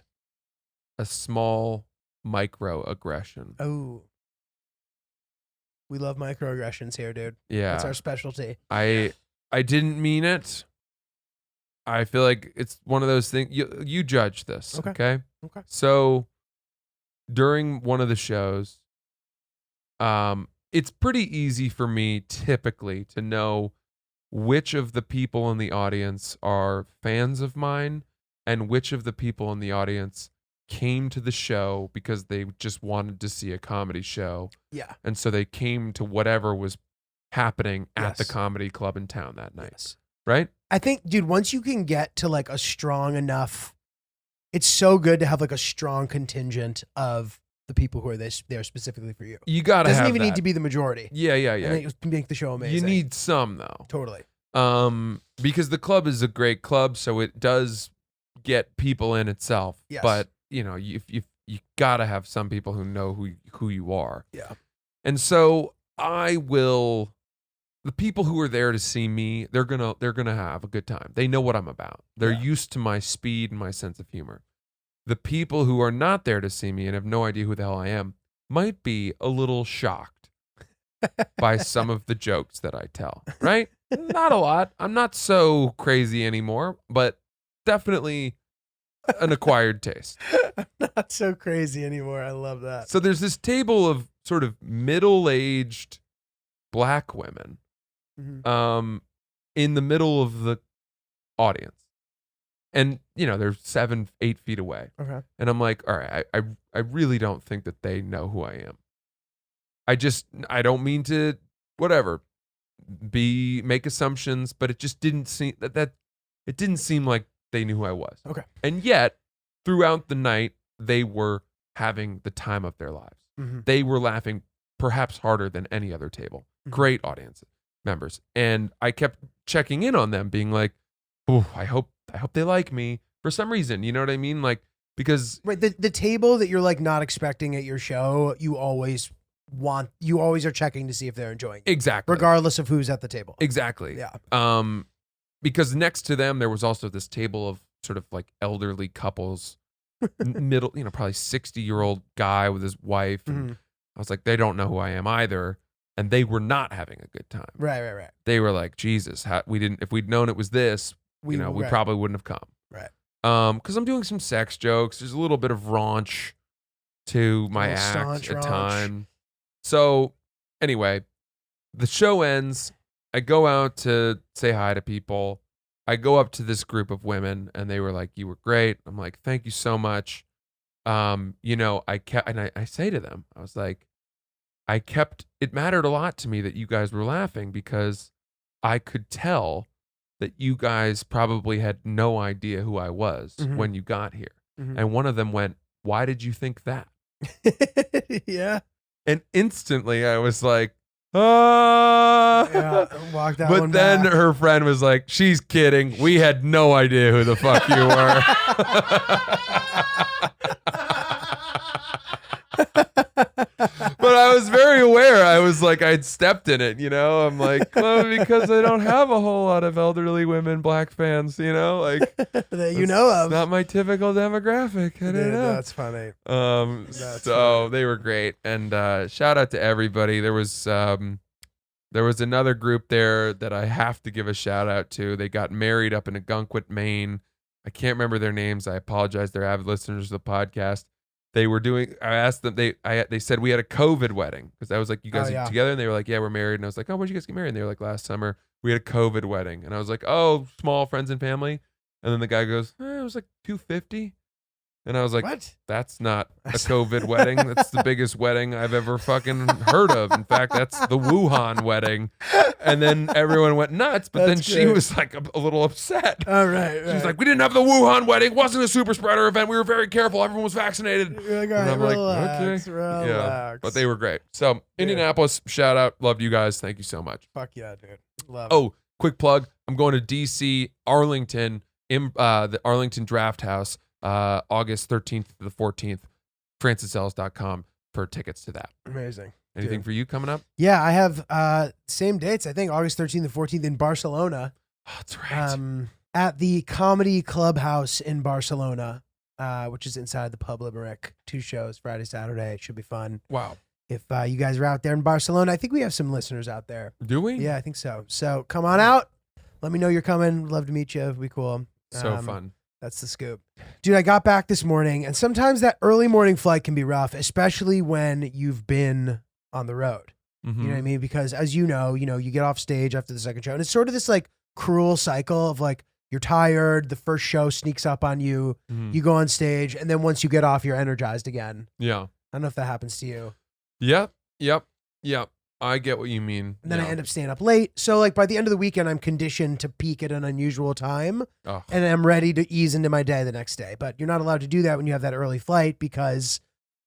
a small microaggression. Oh. We love microaggressions here, dude. Yeah. That's our specialty. I didn't mean it. I feel like it's one of those things. You judge this, Okay. okay? Okay. So during one of the shows, it's pretty easy for me typically to know which of the people in the audience are fans of mine and which of the people in the audience came to the show because they just wanted to see a comedy show. Yeah. And so they came to whatever was happening at the Yes. comedy club in town that night. Yes. Right? I think, dude, once you can get to like a strong enough, it's so good to have like a strong contingent of the people who are there specifically for you. You got to have Doesn't even that. need to be the majority. Yeah. And it can make the show amazing. You need some though. Totally. Because the club is a great club, so it does get people in itself. Yes. But you got to have some people who know who you are. Yeah. And so the people who are there to see me, they're gonna have a good time. They know what I'm about. They're Yeah. used to my speed and my sense of humor. The people who are not there to see me and have no idea who the hell I am, might be a little shocked by some of the jokes that I tell, right? Not a lot. I'm not so crazy anymore, but definitely an acquired taste. I'm not so crazy anymore. I love that. So there's this table of sort of middle-aged black women Mhm. in the middle of the audience. And, they're 7-8 feet away. Okay. And I'm like, all right, I really don't think that they know who I am. I don't mean to, whatever, make assumptions, but it just didn't seem that it didn't seem like they knew who I was. Okay. And yet, throughout the night, they were having the time of their lives. Mm-hmm. They were laughing perhaps harder than any other table. Mhm. Great audience members. And I kept checking in on them, being like, oh, I hope they like me for some reason. You know what I mean? Like, because Right. The table that you're like not expecting at your show, you always are checking to see if they're enjoying it, exactly. regardless of who's at the table. Exactly. Yeah. Because next to them there was also this table of sort of like elderly couples, middle, probably 60-year-old guy with his wife. And Mhm. I was like, they don't know who I am either, and they were not having a good time. Right. They were like, Jesus, if we'd known it was this, we Right. probably wouldn't have come. Right. Because I'm doing some sex jokes. There's a little bit of raunch to my Little act staunch at raunch. time. So anyway, the show ends. I go out to say hi to people. I go up to this group of women, and they were like, "You were great." I'm like, "Thank you so much." I say to them, I was like, it mattered a lot to me that you guys were laughing, because I could tell that you guys probably had no idea who I was Mhm. when you got here. Mhm. And one of them went, "Why did you think that?" Yeah. And instantly I was like, ah. Yeah. Walk that But one then back. her friend was like, "She's kidding. We had no idea who the fuck you were." But I was very aware. I was like, I'd stepped in it, I'm like, well, because I don't have a whole lot of elderly women black fans, like that you know it's of. not my typical demographic. I don't Dude, know. that's funny. So funny. they were great, and shout out to everybody. There was another group there that I have to give a shout out to. They got married up in Agunquit, Maine. I can't remember their names. I apologize. They're avid listeners of the podcast. They were doing. I asked them. They said we had a COVID wedding, because I was like, "You guys are together?" And they were like, "Yeah, we're married." And I was like, "Oh, when'd you guys get married?" And they were like, "Last summer." We had a COVID wedding, and I was like, "Oh, small, friends and family." And then the guy goes, "It was like 250." And I was like, What? "That's not a COVID wedding. That's the biggest wedding I've ever fucking heard of. In fact, that's the Wuhan wedding." And then everyone went nuts, but then That's she great. was like a little upset. All right. She was like, "We didn't have the Wuhan wedding. It wasn't a super spreader event. We were very careful. Everyone was vaccinated." You're like, all And right, I'm like, relax, okay. relax. Yeah, but they were great. So Indianapolis, shout out. Loved you guys. Thank you so much. Fuck yeah, dude. Love Oh, quick plug. I'm going to DC, Arlington, the Arlington Draft House, August 13th to the 14th. FrancisEllis.com for tickets to that. it. Amazing. Anything Dude. for you coming up? Yeah, I have same dates. I think August 13th and 14th in Barcelona. Oh, that's right. At the Comedy Clubhouse in Barcelona, which is inside the Pub Limerick. 2 shows, Friday, Saturday. It should be fun. Wow. If you guys are out there in Barcelona, I think we have some listeners out there. Do we? Yeah, I think so. So come on out. Let me know you're coming. Love to meet you. It'd be cool. So fun. That's the scoop. Dude, I got back this morning, and sometimes that early morning flight can be rough, especially when you've been on the road. Mm-hmm. You know what I mean? Because as you know, you get off stage after the second show, and it's sort of this like cruel cycle of like, you're tired, the first show sneaks up on you, Mhm. you go on stage, and then once you get off, you're energized again. Yeah. I don't know if that happens to you. Yep. I get what you mean. And then Yeah. I end up staying up late. So like by the end of the weekend, I'm conditioned to peak at an unusual time, Oh. and I'm ready to ease into my day the next day. But you're not allowed to do that when you have that early flight, because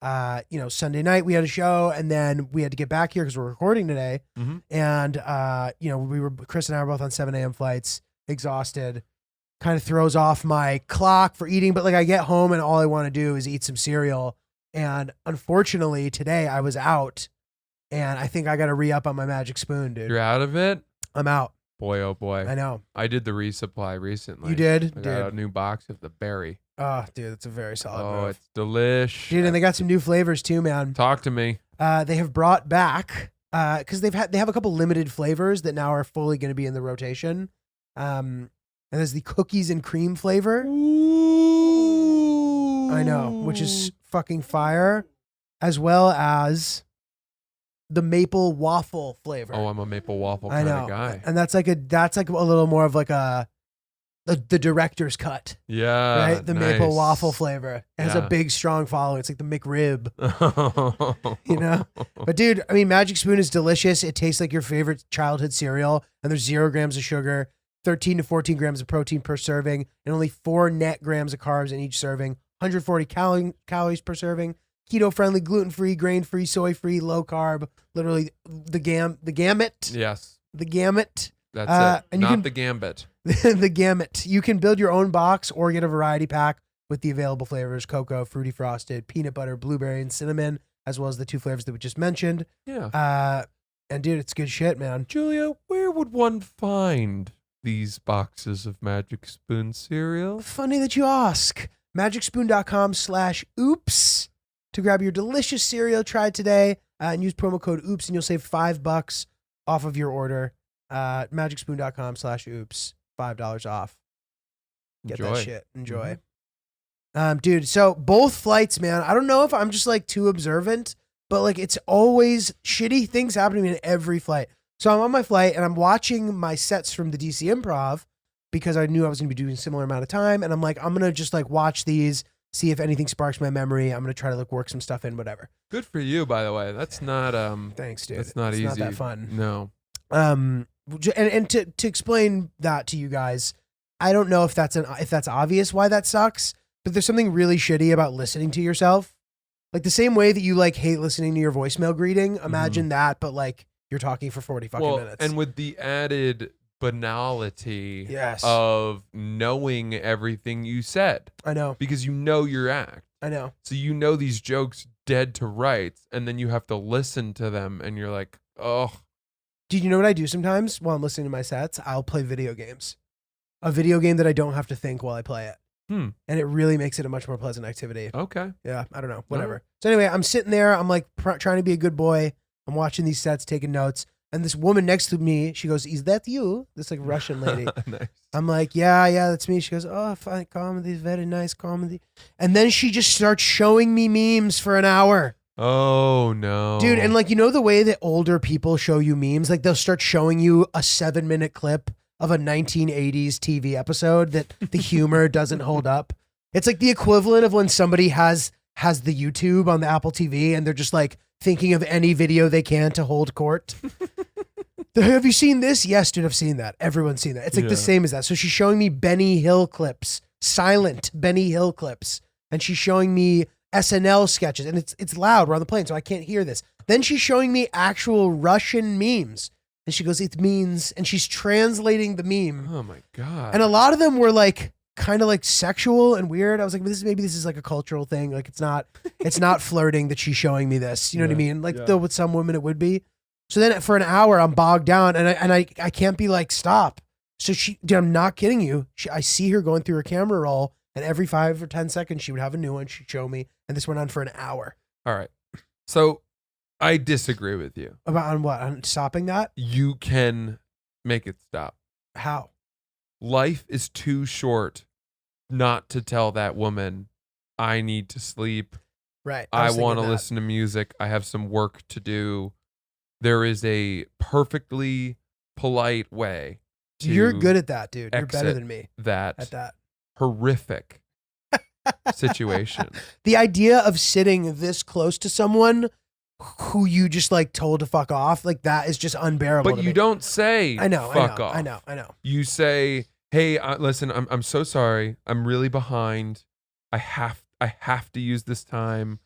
Sunday night we had a show, and then we had to get back here because we're recording today. Mhm. And Chris and I were both on 7 a.m. flights, exhausted. Kind of throws off my clock for eating, but like I get home and all I want to do is eat some cereal. And unfortunately today I was out, and I think I got to re-up on my magic spoon, dude. You're out of it? I'm out. Boy, oh boy. I know. I did the resupply recently. You did? I got a Dude. new box of the berry. Oh, dude, that's a very solid Oh, move. it's delish. Dude, and they got some new flavors too, man. Talk to me. They have brought back because they have a couple limited flavors that now are fully going to be in the rotation. And there's the cookies and cream flavor. Ooh. I know, which is fucking fire, as well as the maple waffle flavor. Oh, I'm a maple waffle I kind know, of guy. and that's like a little more of like the director's cut, Yeah. right? The maple nice. waffle flavor. It has a Yeah. big, strong following. It's like the McRib, you know? But dude, I mean, Magic Spoon is delicious. It tastes like your favorite childhood cereal, and there's 0 grams of sugar, 13 to 14 grams of protein per serving, and only 4 net grams of carbs in each serving, 140 calories per serving, keto-friendly, gluten-free, grain-free, soy-free, low-carb, literally the gamut. Yes. The gamut. That's it. and you Not can- the gambit. The gamut. You can build your own box or get a variety pack with the available flavors: cocoa, fruity frosted, peanut butter, blueberry, and cinnamon, as well as the 2 flavors that we just mentioned. Yeah. And dude, it's good shit, man. Julia, where would one find these boxes of Magic Spoon cereal? Funny that you ask. MagicSpoon.com/oops to grab your delicious cereal. Try it today and use promo code oops and you'll save $5 off of your order. MagicSpoon.com/oops. $5 off. Get Enjoy. that shit. Enjoy. Dude, so both flights, man, I don't know if I'm just like too observant, but like it's always shitty things happening to me in every flight. So I'm on my flight and I'm watching my sets from the DC Improv because I knew I was going to be doing a similar amount of time. And I'm like, I'm going to just like watch these, see if anything sparks my memory. I'm going to try to like work some stuff in, whatever. Good for you, by the way. That's not Thanks, dude. That's not it's easy. not that fun. No. And to explain that to you guys, I don't know if that's obvious why that sucks, but there's something really shitty about listening to yourself. Like the same way that you like hate listening to your voicemail greeting. Imagine that, but like you're talking for 40 fucking minutes. And with the added banality Yes. of knowing everything you said, I know. because you know your act. I know. So you know these jokes dead to rights, and then you have to listen to them, and you're like, oh. Did you know what I do sometimes while I'm listening to my sets? I'll play video games. A video game that I don't have to think while I play it. And it really makes it a much more pleasant activity. Okay. Yeah, I don't know. Whatever. So anyway, I'm sitting there. I'm like trying to be a good boy. I'm watching these sets, taking notes. And this woman next to me, she goes, "Is that you?" This like Russian lady. Nice. I'm like, yeah, that's me. She goes, "Oh, fine comedy, very nice comedy." And then she just starts showing me memes for an hour. Oh, no. Dude, and like, you know the way that older people show you memes? Like they'll start showing you a 7-minute clip of a 1980s TV episode that the humor doesn't hold up. It's like the equivalent of when somebody has the YouTube on the Apple TV and they're just like thinking of any video they can to hold court. Have you seen this? Yes, dude, I've seen that. Everyone's seen that. It's like the same as that. So she's showing me Benny Hill clips, silent Benny Hill clips, and she's showing me SNL sketches, and it's loud. We're on the plane, so I can't hear this. Then she's showing me actual Russian memes, and she goes, "It means," and she's translating the meme. Oh, my God. And a lot of them were like kind of like sexual and weird. I was like, maybe this is like a cultural thing. Like it's not flirting that she's showing me this. You know what I mean? Like though with some women it would be. So then for an hour I'm bogged down and I can't be like, stop. So dude, I'm not kidding you. I see her going through her camera roll, and every 5 or 10 seconds she would have a new one. She'd show me, and this went on for an hour. All right. So I disagree with you. On what? On stopping that? You can make it stop. How? Life is too short not to tell that woman, I need to sleep. Right. I was want to thinking that. listen to music. I have some work to do. There is a perfectly polite way to You're good at that, dude. You're better exit than me that at that. horrific situation. The idea of sitting this close to someone who you just like told to fuck off, like that is just unbearable. But to you me. don't say fuck off. I know. You say, hey, listen, I'm so sorry. I'm really behind. I have to use this time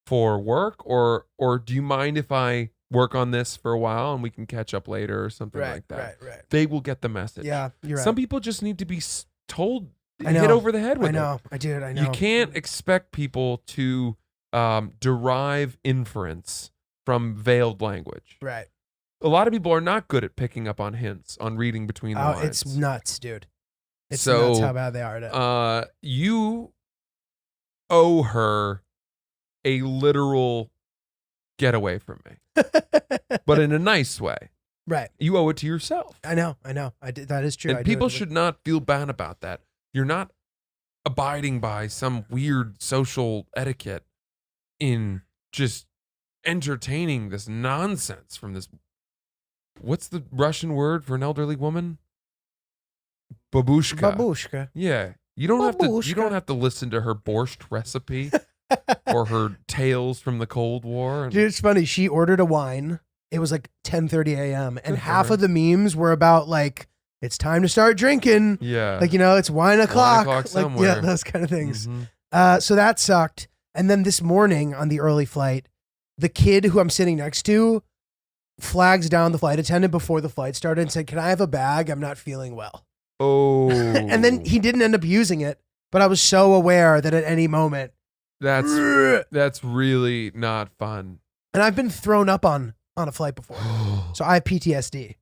for work, or do you mind if I work on this for a while and we can catch up later or something like that? Right. They will get the message. Yeah, you're right. Some people just need to be told, I know. hit over the head with I know. it. I know. You can't expect people to derive inference from veiled language. Right. a lot of people are not good at picking up on hints, on reading between the lines. It's nuts, dude. It's So, nuts how bad they are at it. You owe her a literal get away from me, but in a nice way. Right. You owe it to yourself. I know. That is true. And people should not feel bad about that. You're not abiding by some weird social etiquette in just entertaining this nonsense from this. What's the Russian word for an elderly woman? Babushka. Babushka. Yeah. You don't have to listen to her borscht recipe or her tales from the Cold War. Dude, it's funny. She ordered a wine. It was like 10:30 a.m. and Good for half her. of the memes were about like it's time to start drinking. Yeah. Like, it's wine o'clock. o'clock Like, somewhere. yeah, those kind of things. Mhm. So that sucked. And then this morning on the early flight, the kid who I'm sitting next to flags down the flight attendant before the flight started and said, "Can I have a bag? I'm not feeling well." Oh. And then he didn't end up using it, but I was so aware that at any moment, That's really not fun. and I've been thrown up on a flight before. So I have PTSD.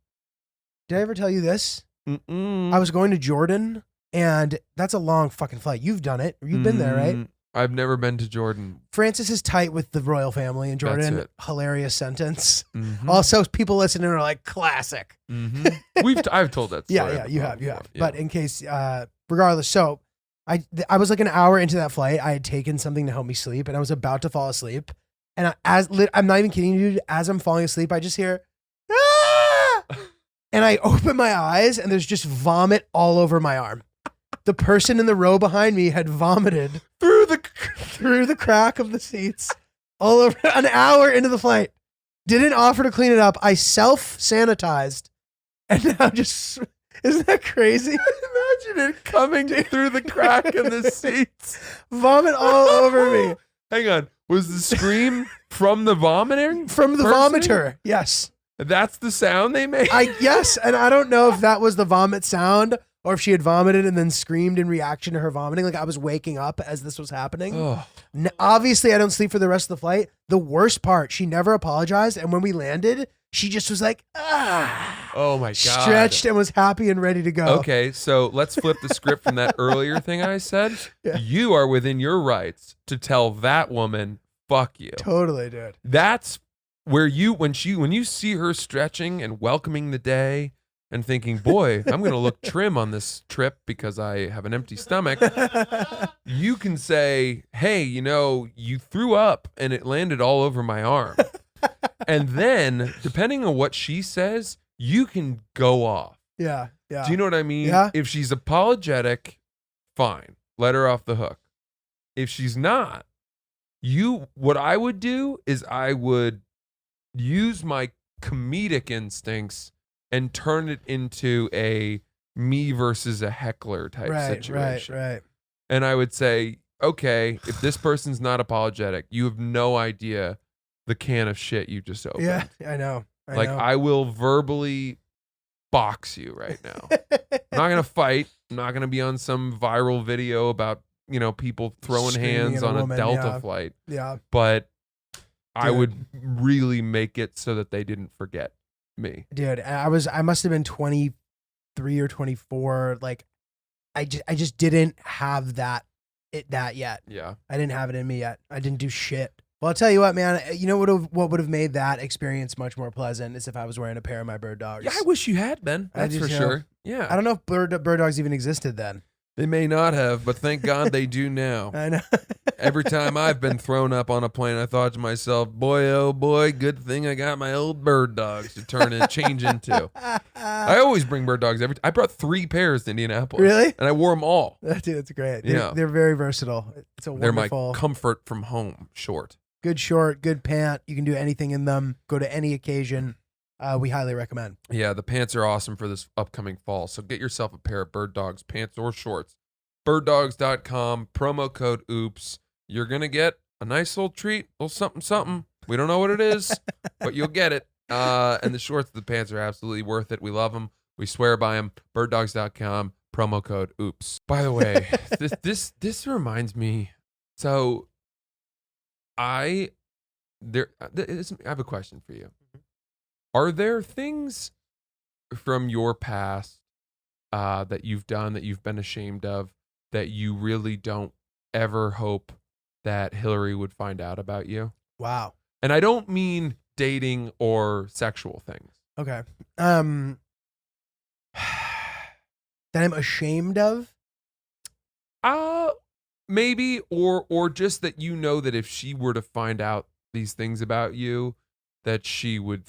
Did I ever tell you this? Mm-mm. I was going to Jordan, and that's a long fucking flight. You've done it. You've been there, right? I've never been to Jordan. Francis is tight with the royal family in Jordan. That's it. Hilarious sentence. Mhm. Also, people listening are like, classic. Mhm. I've told that story. Yeah, you have. before. Yeah. But in case, regardless, so I was like an hour into that flight. I had taken something to help me sleep, and I was about to fall asleep. And I'm not even kidding you, dude. As I'm falling asleep, I just hear, ah! And I open my eyes, and there's just vomit all over my arm. The person in the row behind me had vomited through the crack of the seats all over an hour into the flight. Didn't offer to clean it up. I self-sanitized. And now just, isn't that crazy? Imagine it coming through the crack in the seats. Vomit all over me. Hang on. Was the scream from the vomiting? From the person? vomiter. Yes. That's the sound they made? Yes. And I don't know if that was the vomit sound or if she had vomited and then screamed in reaction to her vomiting. Like I was waking up as this was happening. Oh. Obviously, I don't sleep for the rest of the flight. The worst part, she never apologized. And when we landed, she just was like, Oh my God. stretched and was happy and ready to go. Okay, so let's flip the script from that earlier thing I said. Yeah. You are within your rights to tell that woman, fuck you. Totally, dude. That's where when you see her stretching and welcoming the day and thinking, boy, I'm going to look trim on this trip because I have an empty stomach. You can say, hey, you threw up and it landed all over my arm. And then, depending on what she says, you can go off. Yeah. Yeah. Do you know what I mean? Yeah. If she's apologetic, fine. Let her off the hook. If she's not, what I would do is I would use my comedic instincts and turn it into a me versus a heckler type situation. Right. And I would say, okay, if this person's not apologetic, you have no idea the can of shit you just opened. Yeah, I know. I will verbally box you right now. I'm not gonna fight. I'm not gonna be on some viral video about people throwing Screaming hands at a on woman, a Delta yeah. flight. Yeah. But I Dude. would really make it so that they didn't forget me. Dude, I must have been 23 or 24. Like, I just didn't have that yet. Yeah. I didn't have it in me yet. I didn't do shit. Well, I'll tell you what, man. You know what would have made that experience much more pleasant is if I was wearing a pair of my bird dogs. Yeah, I wish you had been. I That's do for too. sure. Yeah. I don't know if bird dogs even existed then. They may not have, but thank God they do now. I know. Every time I've been thrown up on a plane, I thought to myself, boy, oh boy, good thing I got my old bird dogs to change into. I always bring bird dogs. I brought 3 pairs to Indianapolis. Really? And I wore them all. Dude, that's great. Yeah. They're very versatile. It's a They're my wonderful, comfort from home short. good short, good pant. You can do anything in them. Go to any occasion. We highly recommend. Yeah, the pants are awesome for this upcoming fall. So get yourself a pair of bird dogs, pants or shorts. Birddogs.com, promo code OOPS. You're going to get a nice little treat, a little something, something. We don't know what it is, but you'll get it. And the shorts and the pants are absolutely worth it. We love them. We swear by them. Birddogs.com, promo code OOPS. By the way, this reminds me. So I have a question for you. Are there things from your past that you've done that you've been ashamed of that you really don't ever hope that Hillary would find out about you? Wow. And I don't mean dating or sexual things. Okay. That I'm ashamed of? Maybe or just that you know that if she were to find out these things about you, that she would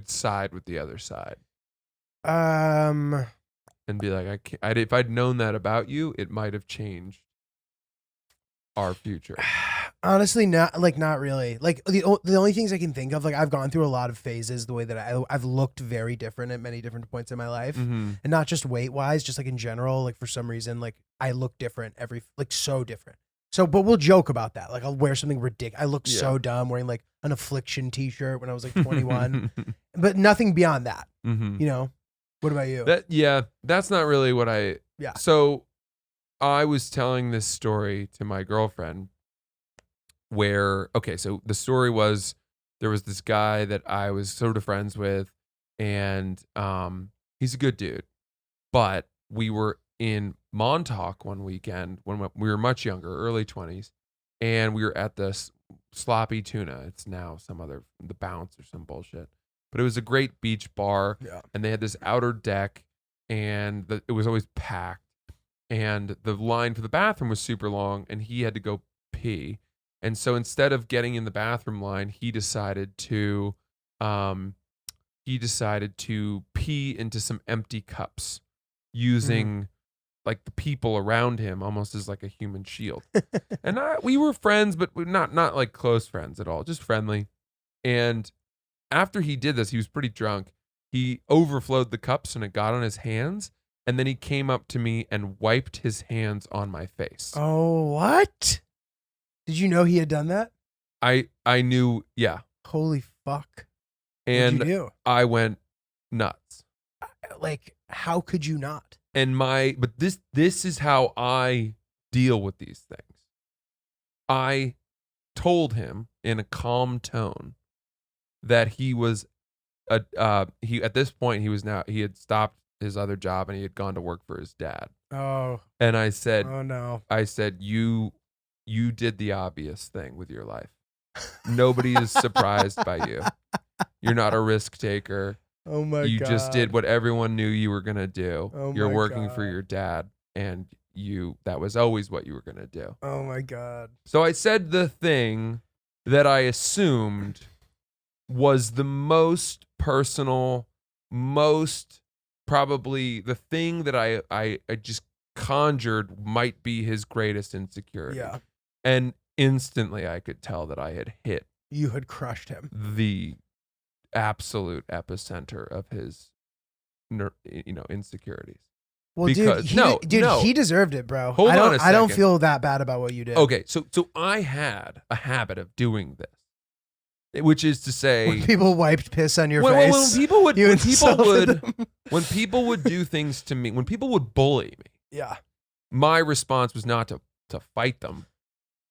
side with the other side. Um And be like, if I'd known that about you, it might have changed our future. Honestly, not really. Like the only things I can think of, like I've gone through a lot of phases, the way that I've looked very different at many different points in my life, Mm-hmm. and not just weight wise, just like in general. Like for some reason, like I look different so different. So, but we'll joke about that. Like I'll wear something ridiculous. I look so dumb wearing like an Affliction T-shirt when I was like 21, but nothing beyond that. Mm-hmm. You know. What about you? That's not really what I. Yeah. So, I was telling this story to my girlfriend. So the story was there was this guy that I was sort of friends with, and he's a good dude, but we were in Montauk one weekend when we were much younger, early 20s, and we were at this Sloppy Tuna. It's now the Bounce or some bullshit, but it was a great beach bar, and they had this outer deck, and it was always packed, and the line for the bathroom was super long, and he had to go pee. And so instead of getting in the bathroom line, he decided to pee into some empty cups using like the people around him almost as like a human shield. And we were friends, but not like close friends at all, just friendly. And after he did this, he was pretty drunk. He overflowed the cups and it got on his hands. And then he came up to me and wiped his hands on my face. Oh, what? Did you know he had done that? I knew, yeah. Holy fuck. And what'd you do? I went nuts. Like, how could you not? But this is how I deal with these things. I told him in a calm tone that he was at this point he had stopped his other job and he had gone to work for his dad. Oh. And I said, oh no. I said, you did the obvious thing with your life. Nobody is surprised by you. You're not a risk taker. Oh my God. You just did what everyone knew you were going to do. Oh You're my working God. for your dad, and that was always what you were going to do. Oh my God. So I said the thing that I assumed was the most personal, most probably the thing that I just conjured might be his greatest insecurity. Yeah. And instantly I could tell that I had hit You had crushed him. the absolute epicenter of his insecurities. Well, Because- dude, no. he deserved it, bro. Hold on a I don't second. feel that bad about what you did. Okay, so I had a habit of doing this, which is to say, When people wiped piss on your when face, people would you when people insulted would them. when people would do things to me, when people would bully me, Yeah. my response was not to fight them.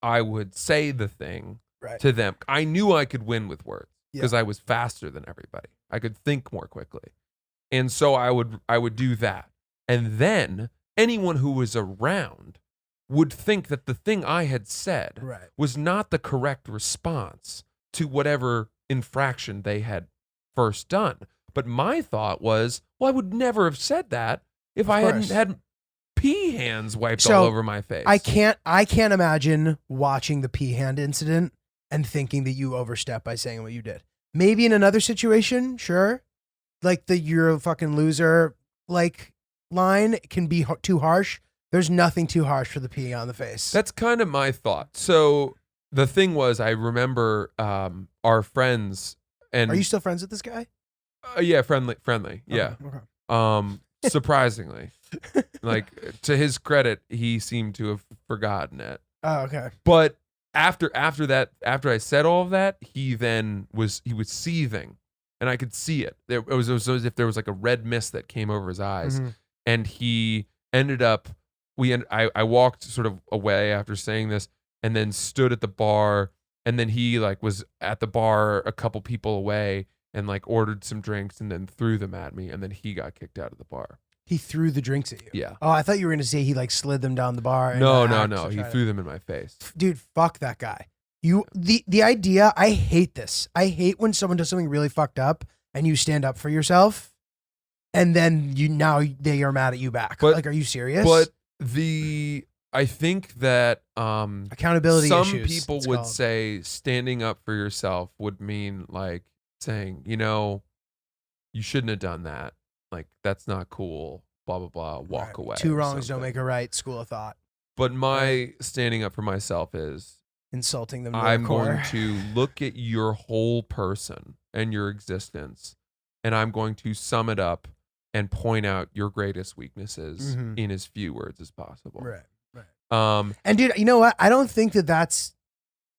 I would say the thing Right. to them. I knew I could win with words because Yeah. I was faster than everybody. I could think more quickly. And so I would do that. And then anyone who was around would think that the thing I had said Right. was not the correct response to whatever infraction they had first done. But my thought was, well, I would never have said that if I hadn't course. had pee hands wiped So, all over my face. I can't imagine watching the pee hand incident and thinking that you overstepped by saying what you did. Maybe in another situation, sure. Like the "you're a fucking loser" like line can be too harsh. There's nothing too harsh for the peeing on the face. That's kind of my thought. So the thing was, I remember our friends and Are you still friends with this guy? yeah, friendly, yeah. Okay. Surprisingly, like to his credit, he seemed to have forgotten it. Oh, okay. But after I said all of that, he was seething, and I could see it. It was as if there was like a red mist that came over his eyes, Mhm. and he ended up. I walked sort of away after saying this, and then stood at the bar, and then he like was at the bar a couple people away, and like ordered some drinks and then threw them at me, and then he got kicked out of the bar. He threw the drinks at you. Yeah. Oh, I thought you were gonna say he like slid them down the bar. And No. to He try threw them in my face. Dude, fuck that guy. The idea. I hate this. I hate when someone does something really fucked up and you stand up for yourself, and then they are mad at you back. But- like, are you serious? But I think that accountability some issues, people it's would called. say standing up for yourself would mean like saying, you shouldn't have done that. Like, that's not cool. Blah, blah, blah. Walk Right. away. Two or wrongs don't something. make a right. School of thought. But my standing up for myself is Insulting them. To I'm their core. going to look at your whole person and your existence, and I'm going to sum it up and point out your greatest weaknesses Mhm. in as few words as possible. Right. And dude, you know what? I don't think that that's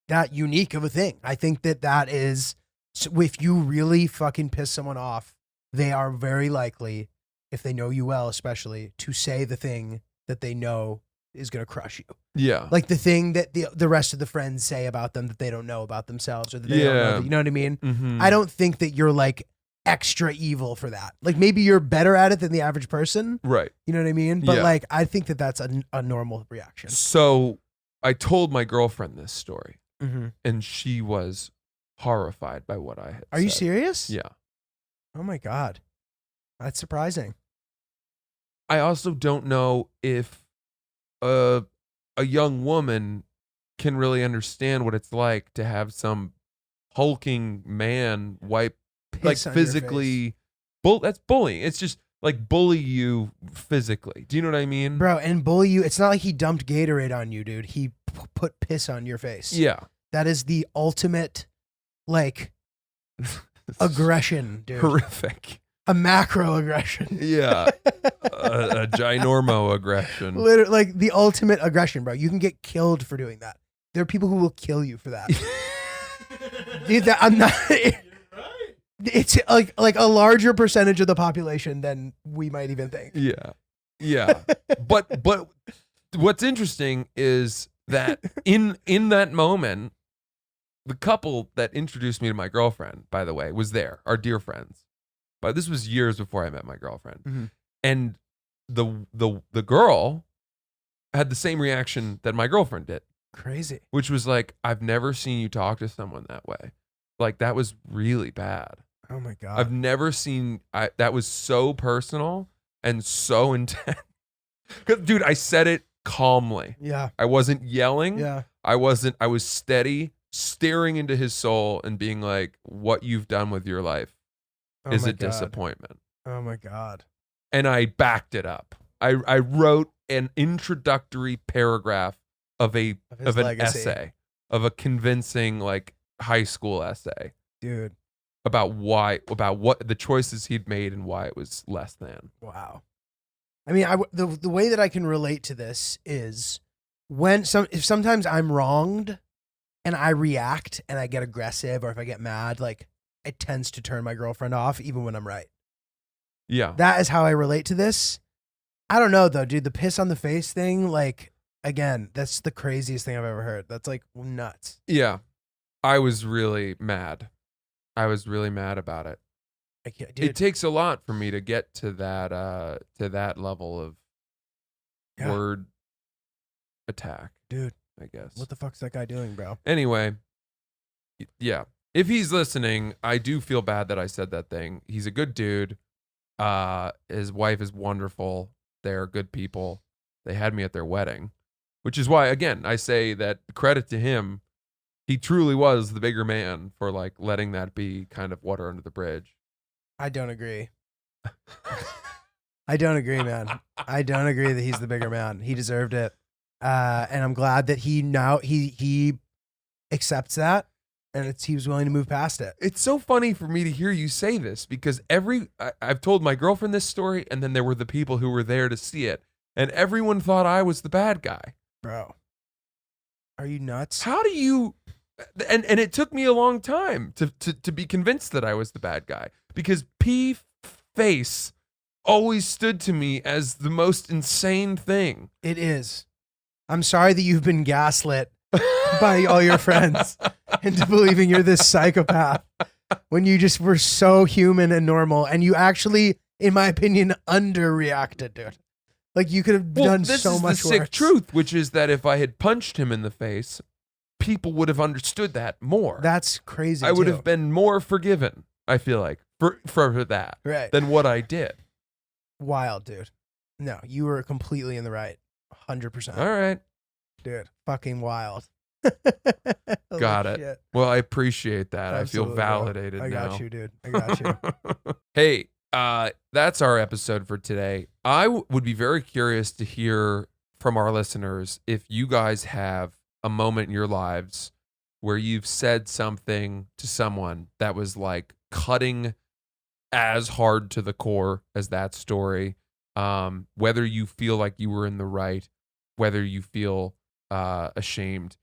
that unique of a thing. I think that is, if you really fucking piss someone off, they are very likely, if they know you well, especially, to say the thing that they know is going to crush you. yeah. Like the thing that the rest of the friends say about them that they don't know about themselves, or that they don't know. Yeah. You know what I mean? Mhm. I don't think that you're like extra evil for that. Like maybe you're better at it than the average person. Right. You know what I mean? But Yeah. like, I think that that's a normal reaction. So I told my girlfriend this story, Mm-hmm. and she was horrified by what I had Are you said. serious? Yeah. Oh my God. That's surprising. I also don't know if a young woman can really understand what it's like to have some hulking man wipe, like, Piss on your physically. That's bullying. It's just like bully you physically. Do you know what I mean? Bro, and bully you. It's not like he dumped Gatorade on you, dude. He put piss on your face. Yeah. That is the ultimate, like, aggression, dude. Horrific. A macro aggression. Yeah. a ginormo aggression. Literally, like the ultimate aggression, bro. You can get killed for doing that. There are people who will kill you for that. Dude, I'm not. It's like a larger percentage of the population than we might even think. Yeah. Yeah. but what's interesting is that in that moment, the couple that introduced me to my girlfriend, by the way, was there, our dear friends. But this was years before I met my girlfriend. Mhm. And the girl had the same reaction that my girlfriend did, Crazy. which was like, I've never seen you talk to someone that way. Like, that was really bad. Oh my God. I've never seen that was so personal and so intense. 'Cause, dude, I said it calmly. Yeah. I wasn't yelling. Yeah. I was steady, staring into his soul and being like, what you've done with your life Oh is my a God. disappointment. Oh my God. And I backed it up. I wrote an introductory paragraph of his an legacy. essay, of a convincing, like, high school essay Dude. about what the choices he'd made and why it was less than. Wow. I mean, the way that I can relate to this is if sometimes I'm wronged and I react and I get aggressive, or if I get mad, like, it tends to turn my girlfriend off even when I'm right. Yeah. That is how I relate to this. I don't know though, dude. The piss on the face thing, like, again, that's the craziest thing I've ever heard. That's like nuts. Yeah. I was really mad. I was really mad about it. I can't, dude. It takes a lot for me to get to that level of Yeah. word attack, Dude, I guess. what the fuck's that guy doing, bro? Anyway, yeah. If he's listening, I do feel bad that I said that thing. He's a good dude. His wife is wonderful. They're good people. They had me at their wedding, which is why, again, I say that credit to him. He truly was the bigger man for, like, letting that be kind of water under the bridge. I don't agree. I don't agree, man. I don't agree that he's the bigger man. He deserved it. And I'm glad that he accepts that, and he was willing to move past it. It's so funny for me to hear you say this because I've told my girlfriend this story, and then there were the people who were there to see it, and everyone thought I was the bad guy. Bro, are you nuts? How do you? And it took me a long time to be convinced that I was the bad guy, because P face always stood to me as the most insane thing. It is. I'm sorry that you've been gaslit by all your friends into believing you're this psychopath when you just were so human and normal, and you actually, in my opinion, underreacted, dude. Like you could have done this so is much the sick worse. truth, which is that if I had punched him in the face, people would have understood that more. That's crazy. I would too. have been more forgiven, I feel like, for that right. than what I did. Wild, dude. No, you were completely in the right. 100%. All right. Dude, fucking wild. Got Holy it. shit. Well, I appreciate that. Absolutely, I bro. feel validated I now. got you, dude. I got you. Hey, that's our episode for today. I would be very curious to hear from our listeners if you guys have a moment in your lives where you've said something to someone that was like cutting as hard to the core as that story. Whether you feel like you were in the right, whether you feel ashamed,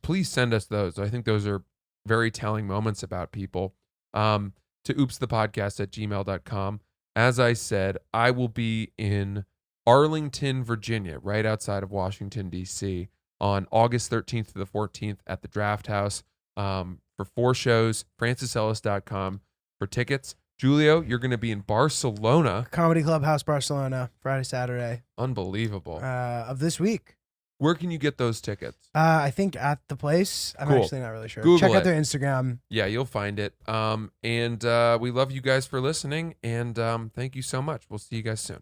please send us those. I think those are very telling moments about people. To oopsthepodcast@gmail.com. As I said, I will be in Arlington, Virginia, right outside of Washington, D.C., on August 13th to the 14th at the Draft House for 4 shows. FrancisEllis.com for tickets. Julio, you're going to be in Barcelona. Comedy Clubhouse, Barcelona, Friday, Saturday Unbelievable. of this week. Where can you get those tickets? I think at the place. I'm Cool. actually not really sure. Google Check out it. their Instagram. Yeah, you'll find it. And we love you guys for listening. And thank you so much. We'll see you guys soon.